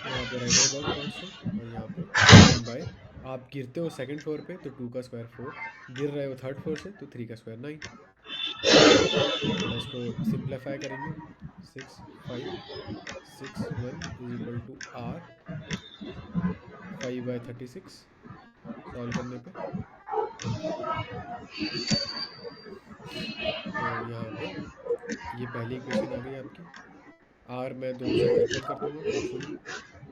यहाँ पे राइडरबर्ग कांस्टेंट और यहाँ पे वन बाय, आप गिरते हो सेकंड फ्लोर पे तो टू का स्क्वायर फोर, गिर रहे हो थर्ड फ्लोर से तो थ्री का स्क्वायर नाइन। थोड़ा इसको सिंप्लीफाई करेंगे। 6 5 6 1 is equal to R 5/36। Solve करने पे तो यहाँ पे ये पहली इक्वेशन आ गई आपकी। आर मैं दोनों से कैलकुलेट कर दूंगा होपफुली।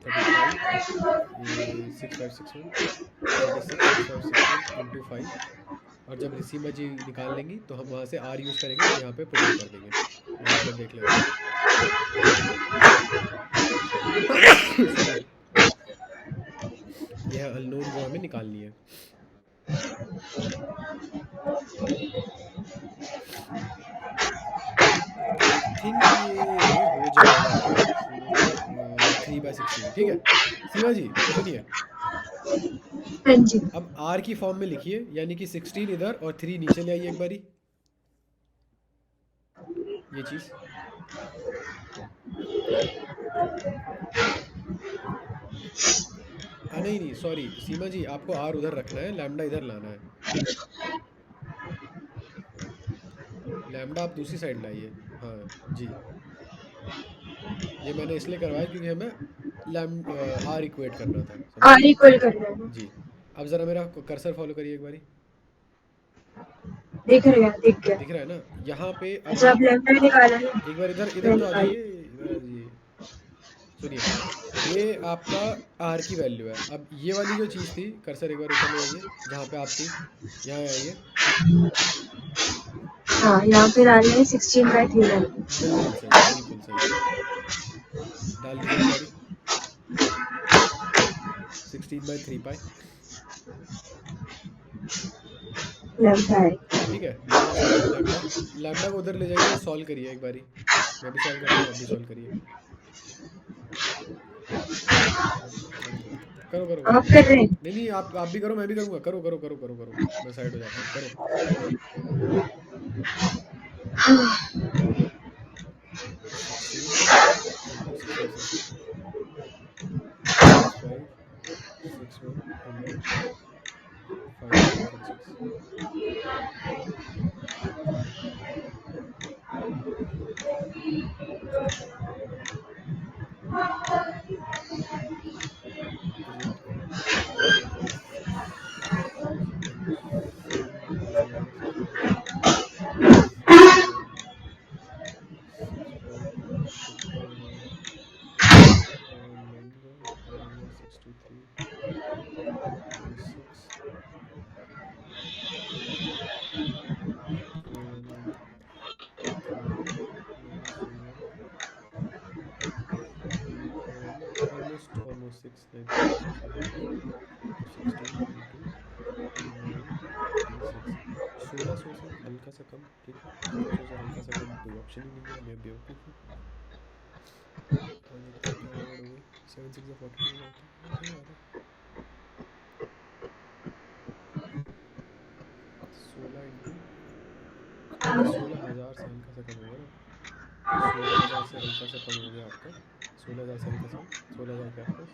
35, ये 6561, 36 6561 इंटू 5। और जब रिसीमा जी निकाल लेंगी तो हम वहाँ से आर यूज़ करेंगे और यहाँ पे पुट कर देंगे। यहाँ पे देख लेते हैं। सुनिए, ये है अननोन वो हमें निकालनी है। आई थिंक ये हो जाएगा 3/16। ठीक है सीमा जी सुनिए, हाँ जी। अब आर की फॉर्म में लिखिए, यानी कि 16 इधर और 3 नीचे ले आइए एक बारी, ये चीज़। नहीं नहीं सॉरी सीमा जी, आपको आर उधर रखना है, लैम्डा इधर लाना है। लैम्डा आप दूसरी साइड लाइए। हाँ जी, ये मैंने इसलिए करवाया क्योंकि हमें आर इक्वेट करना था, समझ आर गए? इक्वल करना है ना। जी। अब ज़रा मेरा कर्सर फॉलो करिए एक बारी। दिख गया। दिख रहा है ना? यहाँ पे अब अच्छा, अब लेफ्ट हैंड निकाला है। एक बार इधर इधर मैं तो आ निकाल। जाइए, इधर आ जाइए। सुनिए, ये आपका आर की वैल्यू है। अब ये वाली जो चीज़ थी, कर्सर एक बार ऊपर ले जाइए, जहाँ पे आप थी, यहाँ आइए। हाँ, यहाँ पे डालना है 16/3। बिल्कुल सही, बिल्कुल सही। डाल लीजिए एक बारी 16/3 पाई। Left hand. ठीक है, यहाँ से लैम्डा, लैम्डा को उधर ले जाइए, सॉल्व करिए एक बारी। मैं भी सॉल्व करता हूँ, आप भी सॉल्व करिए। करो करो करो। आप कर रहे हैं। नहीं नहीं, आप भी करो, मैं भी करूँगा। करो करो करो करो करो, मैं साइड हो जाता हूँ, करो। हाँ, 16 into 66 65 61 into 536। Is it almost 6 16 into 936। 1600 से हल्का सा कम, ठीक है, 1600 से हल्का सा कम कोई ऑप्शन ही नहीं है, मैं बेवकूफ़ हूँ। क्या गड़बड़ हो गई? 7 6 42 का होता है, सही बात है। 16 इंटू 16,000 से हल्का सा कम होगा ना, 16,000 से हल्का सा कम हो गया आपका। 16,000 से हल्का सा कम, 16,000 के आसपास।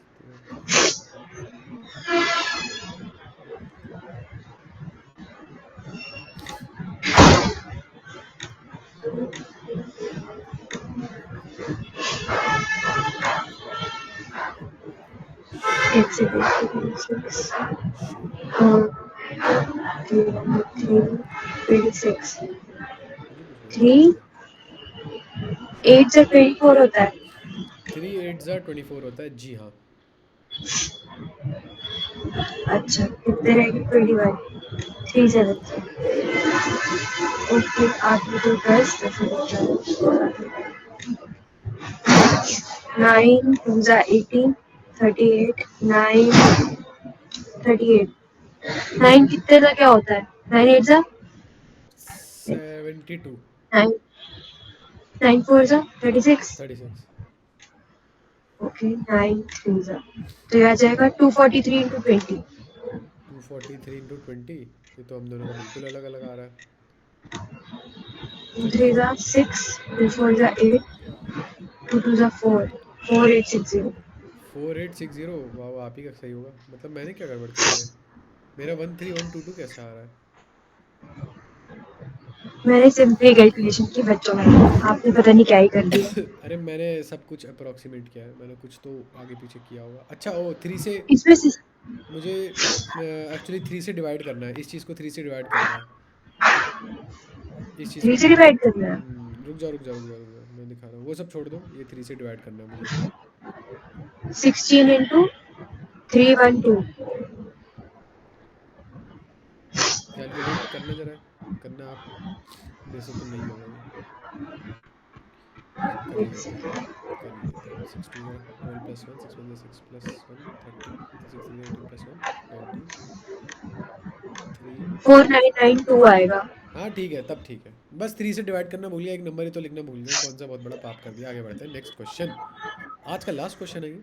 8 से 6 26 मुझे कुछ नहीं आता 3 इसमें। 8 से 24 होता है। 3 8 ज़ा 24 होता है, जी हाँ। अच्छा, कितने रहेगी 21 3 7। ओके, 8 में 2 10 9 2 जा 18 38 9 38 9 कितने का क्या होता है? 9 8 जा 72 9 9 4 जा 36। 36। ओके, 9 3 जा तो यह आ जाएगा 243 into 20। 243 इंटू 20, ये तो हम दोनों का बिल्कुल अलग अलग आ रहा है। 2 चलिए 3 जा 6 2 4 जा 8 2 2 जा 4 4860। 4860, वाह आप ही का सही होगा। मतलब मैंने क्या गड़बड़ करी है? मेरा 13122 कैसे आ रहा है? मैंने सिंपली कैलकुलेशन की बच्चों में, आपने पता नहीं क्या ही कर दिया। अरे मैंने सब कुछ अप्रोक्सीमेट किया है, मैंने कुछ तो आगे पीछे किया होगा। अच्छा ओ 3 से, इसमें से मुझे एक्चुअली 3 से डिवाइड करना है, इस चीज़ को 3 से डिवाइड करना है, इस चीज़ 3 को। से डिवाइड करना है। रुक जाओ रुक जाओ रुक जाओ रुक जाओ, मैं दिखा रहा हूँ, वो सब छोड़ दो, ये 3 से डिवाइड करना है मुझे। 16 into 312। कैलकुलेट करना जरा, करना आप, मेरे से तो नहीं होगा ये। कर ही एक लेते हैं, सेकंड। कर ही लेते हैं। 6 2 जा 12 प्लस 1 6 1 6 प्लस 1 30 6 3 18 प्लस 1 19 3 4992 आएगा। हाँ ठीक है, तब ठीक है। बस 3 से डिवाइड करना भूल गया, एक नंबर ही तो लिखना भूल गए, कौन सा बहुत बड़ा पाप कर दिया। आगे बढ़ते हैं, नेक्स्ट क्वेश्चन। आज का लास्ट क्वेश्चन है ये।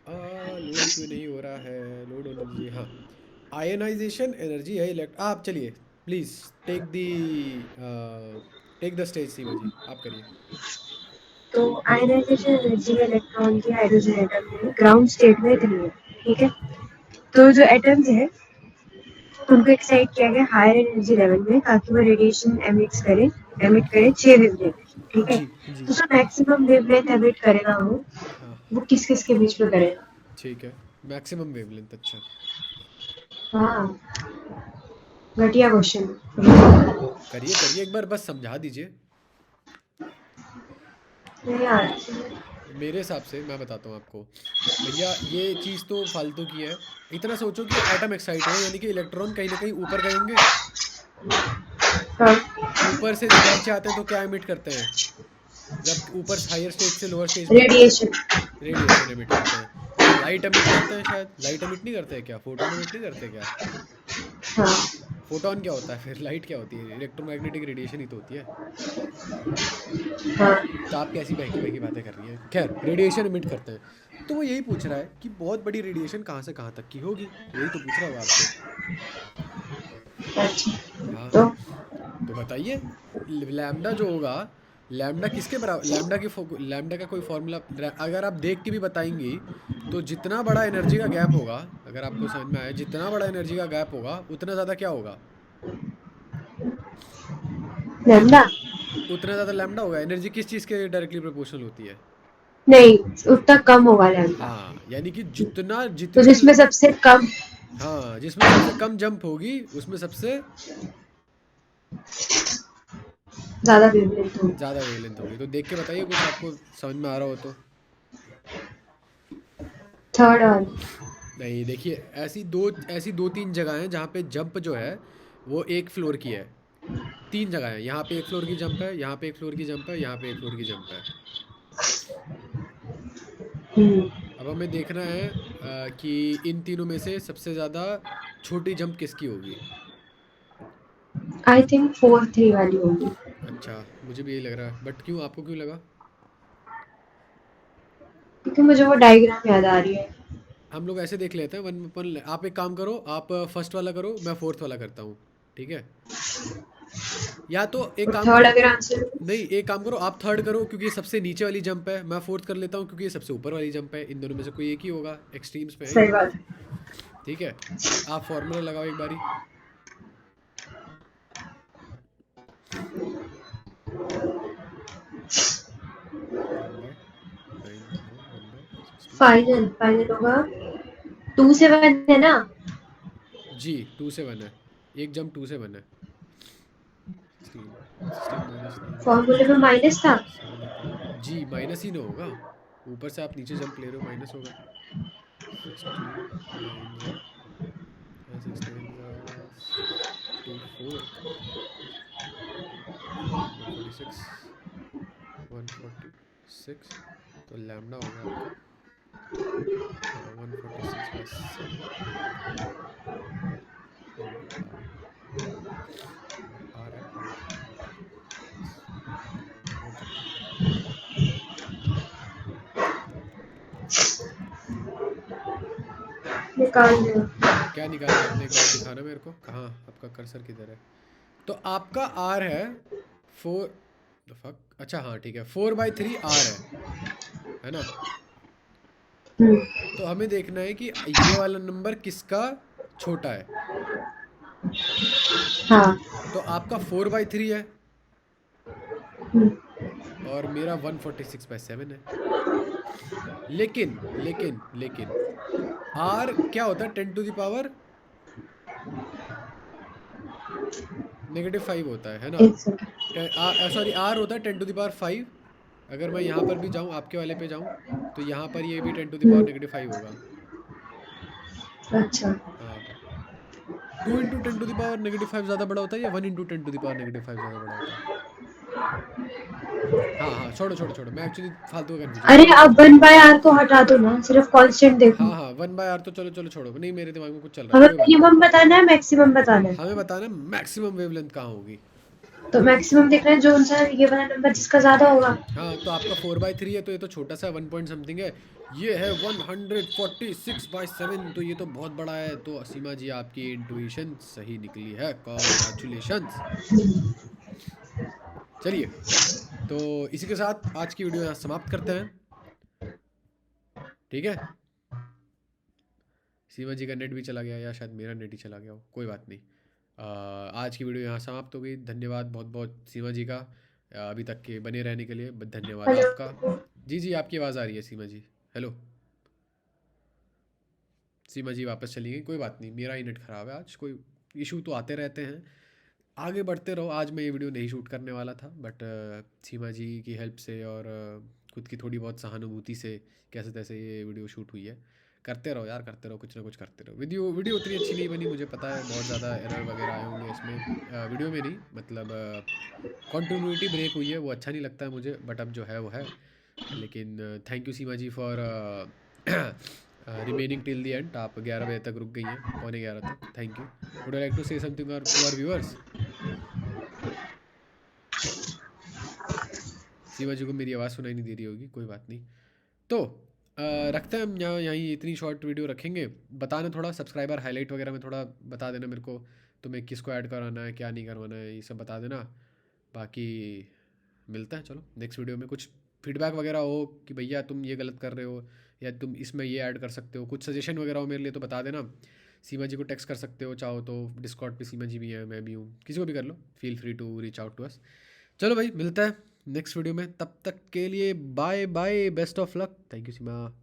लोड क्यों नहीं हो रहा है, लोड होने दीजिए। हाँ, आयनाइजेशन एनर्जी है इलेक्ट आप चलिए, please take the take the stage Seema ji, आप करिए। तो आयनाइजेशन एनर्जी इलेक्ट्रॉन की हाइड्रोजन एटम में ग्राउंड स्टेट में इतनी है, ठीक है। तो जो एटम्स है उनको एक्साइट किया गया हायर एनर्जी लेवल में ताकि वो रेडिएशन एमिट करे 6 वेवलेंथ, ठीक है। जी जी। तो जो मैक्सिमम वेवलेंथ एमिट करेगा हाँ वो किस किस के बीच में करेगा? ठीक है, मैक्सिमम वेवलेंथ, अच्छा। हाँ, घटिया क्वेश्चन। करिए करिए, एक बार बस समझा दीजिए। नहीं यार। मेरे हिसाब से मैं बताता हूँ आपको भैया, ये चीज़ तो फालतू की है। इतना सोचो कि एटम एक्साइट हुए, यानी कि इलेक्ट्रॉन कहीं ना कहीं ऊपर गएंगे। हाँ, ऊपर से जब नीचे आते हैं तो क्या एमिट करते हैं, जब ऊपर हायर स्टेज से लोअर स्टेज में आते हैं? रेडिएशन। रेडिएशन एमिट करते हैं। तो लाइट एमिट करते हैं, शायद लाइट एमिट नहीं करते हैं क्या, फोटोन एमिट नहीं करते क्या? हाँ फोटोन क्या होता है फिर, लाइट क्या होती है, इलेक्ट्रोमैग्नेटिक रेडिएशन ही तो होती है। हाँ। तो आप कैसी बहकी बहकी बातें कर रही हैं, खैर रेडिएशन एमिट करते हैं। तो वो यही पूछ रहा है कि बहुत बड़ी रेडिएशन कहाँ से कहाँ तक की होगी, यही तो पूछ रहा होगा आपसे। अच्छा। हाँ, तो तो बताइए। लैम्डा जो होगा, लैम्डा किसके बराबर, लैम्डा का कोई फॉर्मूला अगर आप देख के भी बताएंगी, तो जितना बड़ा एनर्जी का गैप होगा, अगर आपको समझ में आए, जितना बड़ा एनर्जी का गैप होगा उतना ज़्यादा क्या होगा, लैम्डा। उतना ज़्यादा लैम्डा होगा। एनर्जी किस चीज़ के डायरेक्टली प्रोपोर्शनल होती है? नहीं, उतना कम होगा लैम्डा। हाँ, यानी कि जितना तो जितनी जिसमें सबसे कम हाँ, जिसमें सबसे कम जंप होगी उसमें सबसे ज्यादा वेवलेंथ होगी। ज़्यादा वेवलेंथ होगी। तो देख के बताइए, कुछ आपको समझ में आ रहा हो तो। Third one. नहीं, देखिए, ऐसी दो तीन जगह हैं जहाँ पे जंप जो है वो एक फ्लोर की है। तीन जगह है, यहाँ पे एक फ्लोर की जंप है, यहाँ पे एक फ्लोर की जंप है, यहाँ पे एक फ्लोर की जंप है। अब हमें देखना है कि इन तीनों में से सबसे ज़्यादा छोटी जंप किसकी होगी। आई थिंक 4-3 वाली होगी। अच्छा, मुझे भी यही लग रहा है, बट क्यों, आपको क्यों लगा? क्योंकि मुझे वो डायग्राम याद आ रही है। हम लोग ऐसे देख लेते हैं, वन वन। आप एक काम करो, आप फर्स्ट वाला करो, मैं फोर्थ वाला करता हूँ, ठीक है? या तो एक और काम थर्ड करो, अगर आंसर। नहीं, एक काम करो, आप थर्ड करो क्योंकि ये सबसे नीचे वाली जंप है, मैं फोर्थ कर लेता हूँ क्योंकि ये सबसे ऊपर वाली जंप है। इन दोनों में से कोई एक ही होगा, एक्सट्रीम्स पे है ये सही दोनों। बात है। ठीक है, आप फॉर्मूला लगाओ एक बारी। वन बाय नाइन को वन बाय 16। फाइनल फाइनल होगा 2 से 1 है ना? जी, 2 से 1 है, एक जंप 2 से 1 है। 16 16 माइनस 9 फॉर्मूले में माइनस था। 7 अपॉन जी, माइनस ही ना होगा, ऊपर से आप नीचे जंप ले रहे हो, माइनस होगा। 16 9 ज़ा 6 9 ज़ा 64 14 146 146। तो लैम्डा हो गया आपका 146/7 इंटू आर, और आर है 136। नोट कर लीजिए। निकाल दो। क्या निकाला आपने, एक बार दिखाना मेरे को, कहाँ आपका कर्सर किधर है? तो आपका आर है 4, द फक, अच्छा हाँ ठीक है, 4/3 आर है ना? तो हमें देखना है कि ये वाला नंबर किसका छोटा है। हाँ। तो आपका 4/3 है हम्म, और मेरा 146/7 है। लेकिन लेकिन लेकिन आर क्या होता है, 10 टू द पावर -5 होता है ना? एक सेकंड। सॉरी, आर होता है 10 टू द पावर 5। अगर मैं यहाँ पर भी जाऊँ, आपके वाले पे जाऊँ, तो यहाँ पर ये भी 10 टू द पावर -5 होगा। अच्छा। हाँ, 2 × 10 टू द पावर -5 ज़्यादा बड़ा होता है या 1 × 10 टू द पावर -5 ज़्यादा बड़ा होता है? हाँ छोड़ो, मैं एक्चुअली फालतू का कन्फ्यूजन अरे कर रहा अब था। 1/r को हटा दो ना, सिर्फ कांस्टेंट देखो। हाँ 1/r तो चलो छोड़ो, नहीं मेरे दिमाग में कुछ चल रहा था, हमें कोई बात नहीं। मिनिमम बताना है, मैक्सिमम बताना है। हमें बताना मैक्सिमम वेवलेंथ कहाँ होगी। तो मैक्सिमम देखना है जो सा ये वाला नंबर जिसका ज्यादा होगा। हाँ तो आपका 4/3 है, तो ये तो छोटा सा 1 पॉइंट समथिंग है। ये है 146/7, तो ये तो बहुत बड़ा है। तो सीमा जी आपकी इंट्यूशन सही निकली है, कॉन्ग्रेचुलेशंस। चलिए, तो इसी के साथ आज की वीडियो यहाँ समाप्त करते हैं, ठीक है। सीमा जी का नेट भी चला गया, या शायद मेरा नेट ही चला गया हो, कोई बात नहीं। आज की वीडियो यहाँ समाप्त हो गई। धन्यवाद बहुत बहुत सीमा जी का, अभी तक के बने रहने के लिए धन्यवाद आपका। हेलो। जी आपकी आवाज़ आ रही है सीमा जी, हेलो। सीमा जी वापस चली गई, कोई बात नहीं, मेरा ही नेट ख़राब है आज, कोई इशू तो आते रहते हैं। आगे बढ़ते रहो। आज मैं ये वीडियो नहीं शूट करने वाला था, बट सीमा जी की हेल्प से और खुद की थोड़ी बहुत सहानुभूति से कैसे तैसे ये वीडियो शूट हुई है। करते रहो यार, करते रहो, कुछ ना कुछ करते रहो। वीडियो उतनी अच्छी नहीं बनी, मुझे पता है, बहुत ज़्यादा एरर वगैरह आए होंगे इसमें। वीडियो में नहीं, मतलब कॉन्टिन्यूटी ब्रेक हुई है, वो अच्छा नहीं लगता है मुझे, बट अब जो है वो है। लेकिन thank you Seema ji for remaining till the end. आप 11 बजे तक रुक गई हैं, पौने 11 तक, thank you. Would I like to say something to our viewers? Seema ji को मेरी आवाज़ सुनाई नहीं दे रही होगी, कोई बात नहीं। तो रखते हैं हम यहाँ, यहीं इतनी शॉर्ट वीडियो रखेंगे। बताना थोड़ा सब्सक्राइबर हाईलाइट वगैरह में थोड़ा बता देना मेरे को, तुम्हें किसको ऐड करवाना है, क्या नहीं करवाना है, ये सब बता देना। बाकी मिलता है, चलो नेक्स्ट वीडियो में। कुछ फीडबैक वगैरह हो कि भैया तुम ये गलत कर रहे हो, या तुम इसमें ये ऐड कर सकते हो, कुछ सजेशन वगैरह हो मेरे लिए तो बता देना। सीमा जी को टेक्स्ट कर सकते हो, चाहो तो डिस्कॉर्ड पे सीमा जी भी हैं, मैं भी हूँ, किसी को भी कर लो, feel free to reach out to us. चलो भाई, मिलता है नेक्स्ट वीडियो में, तब तक के लिए bye bye, best of luck, thank you Seema.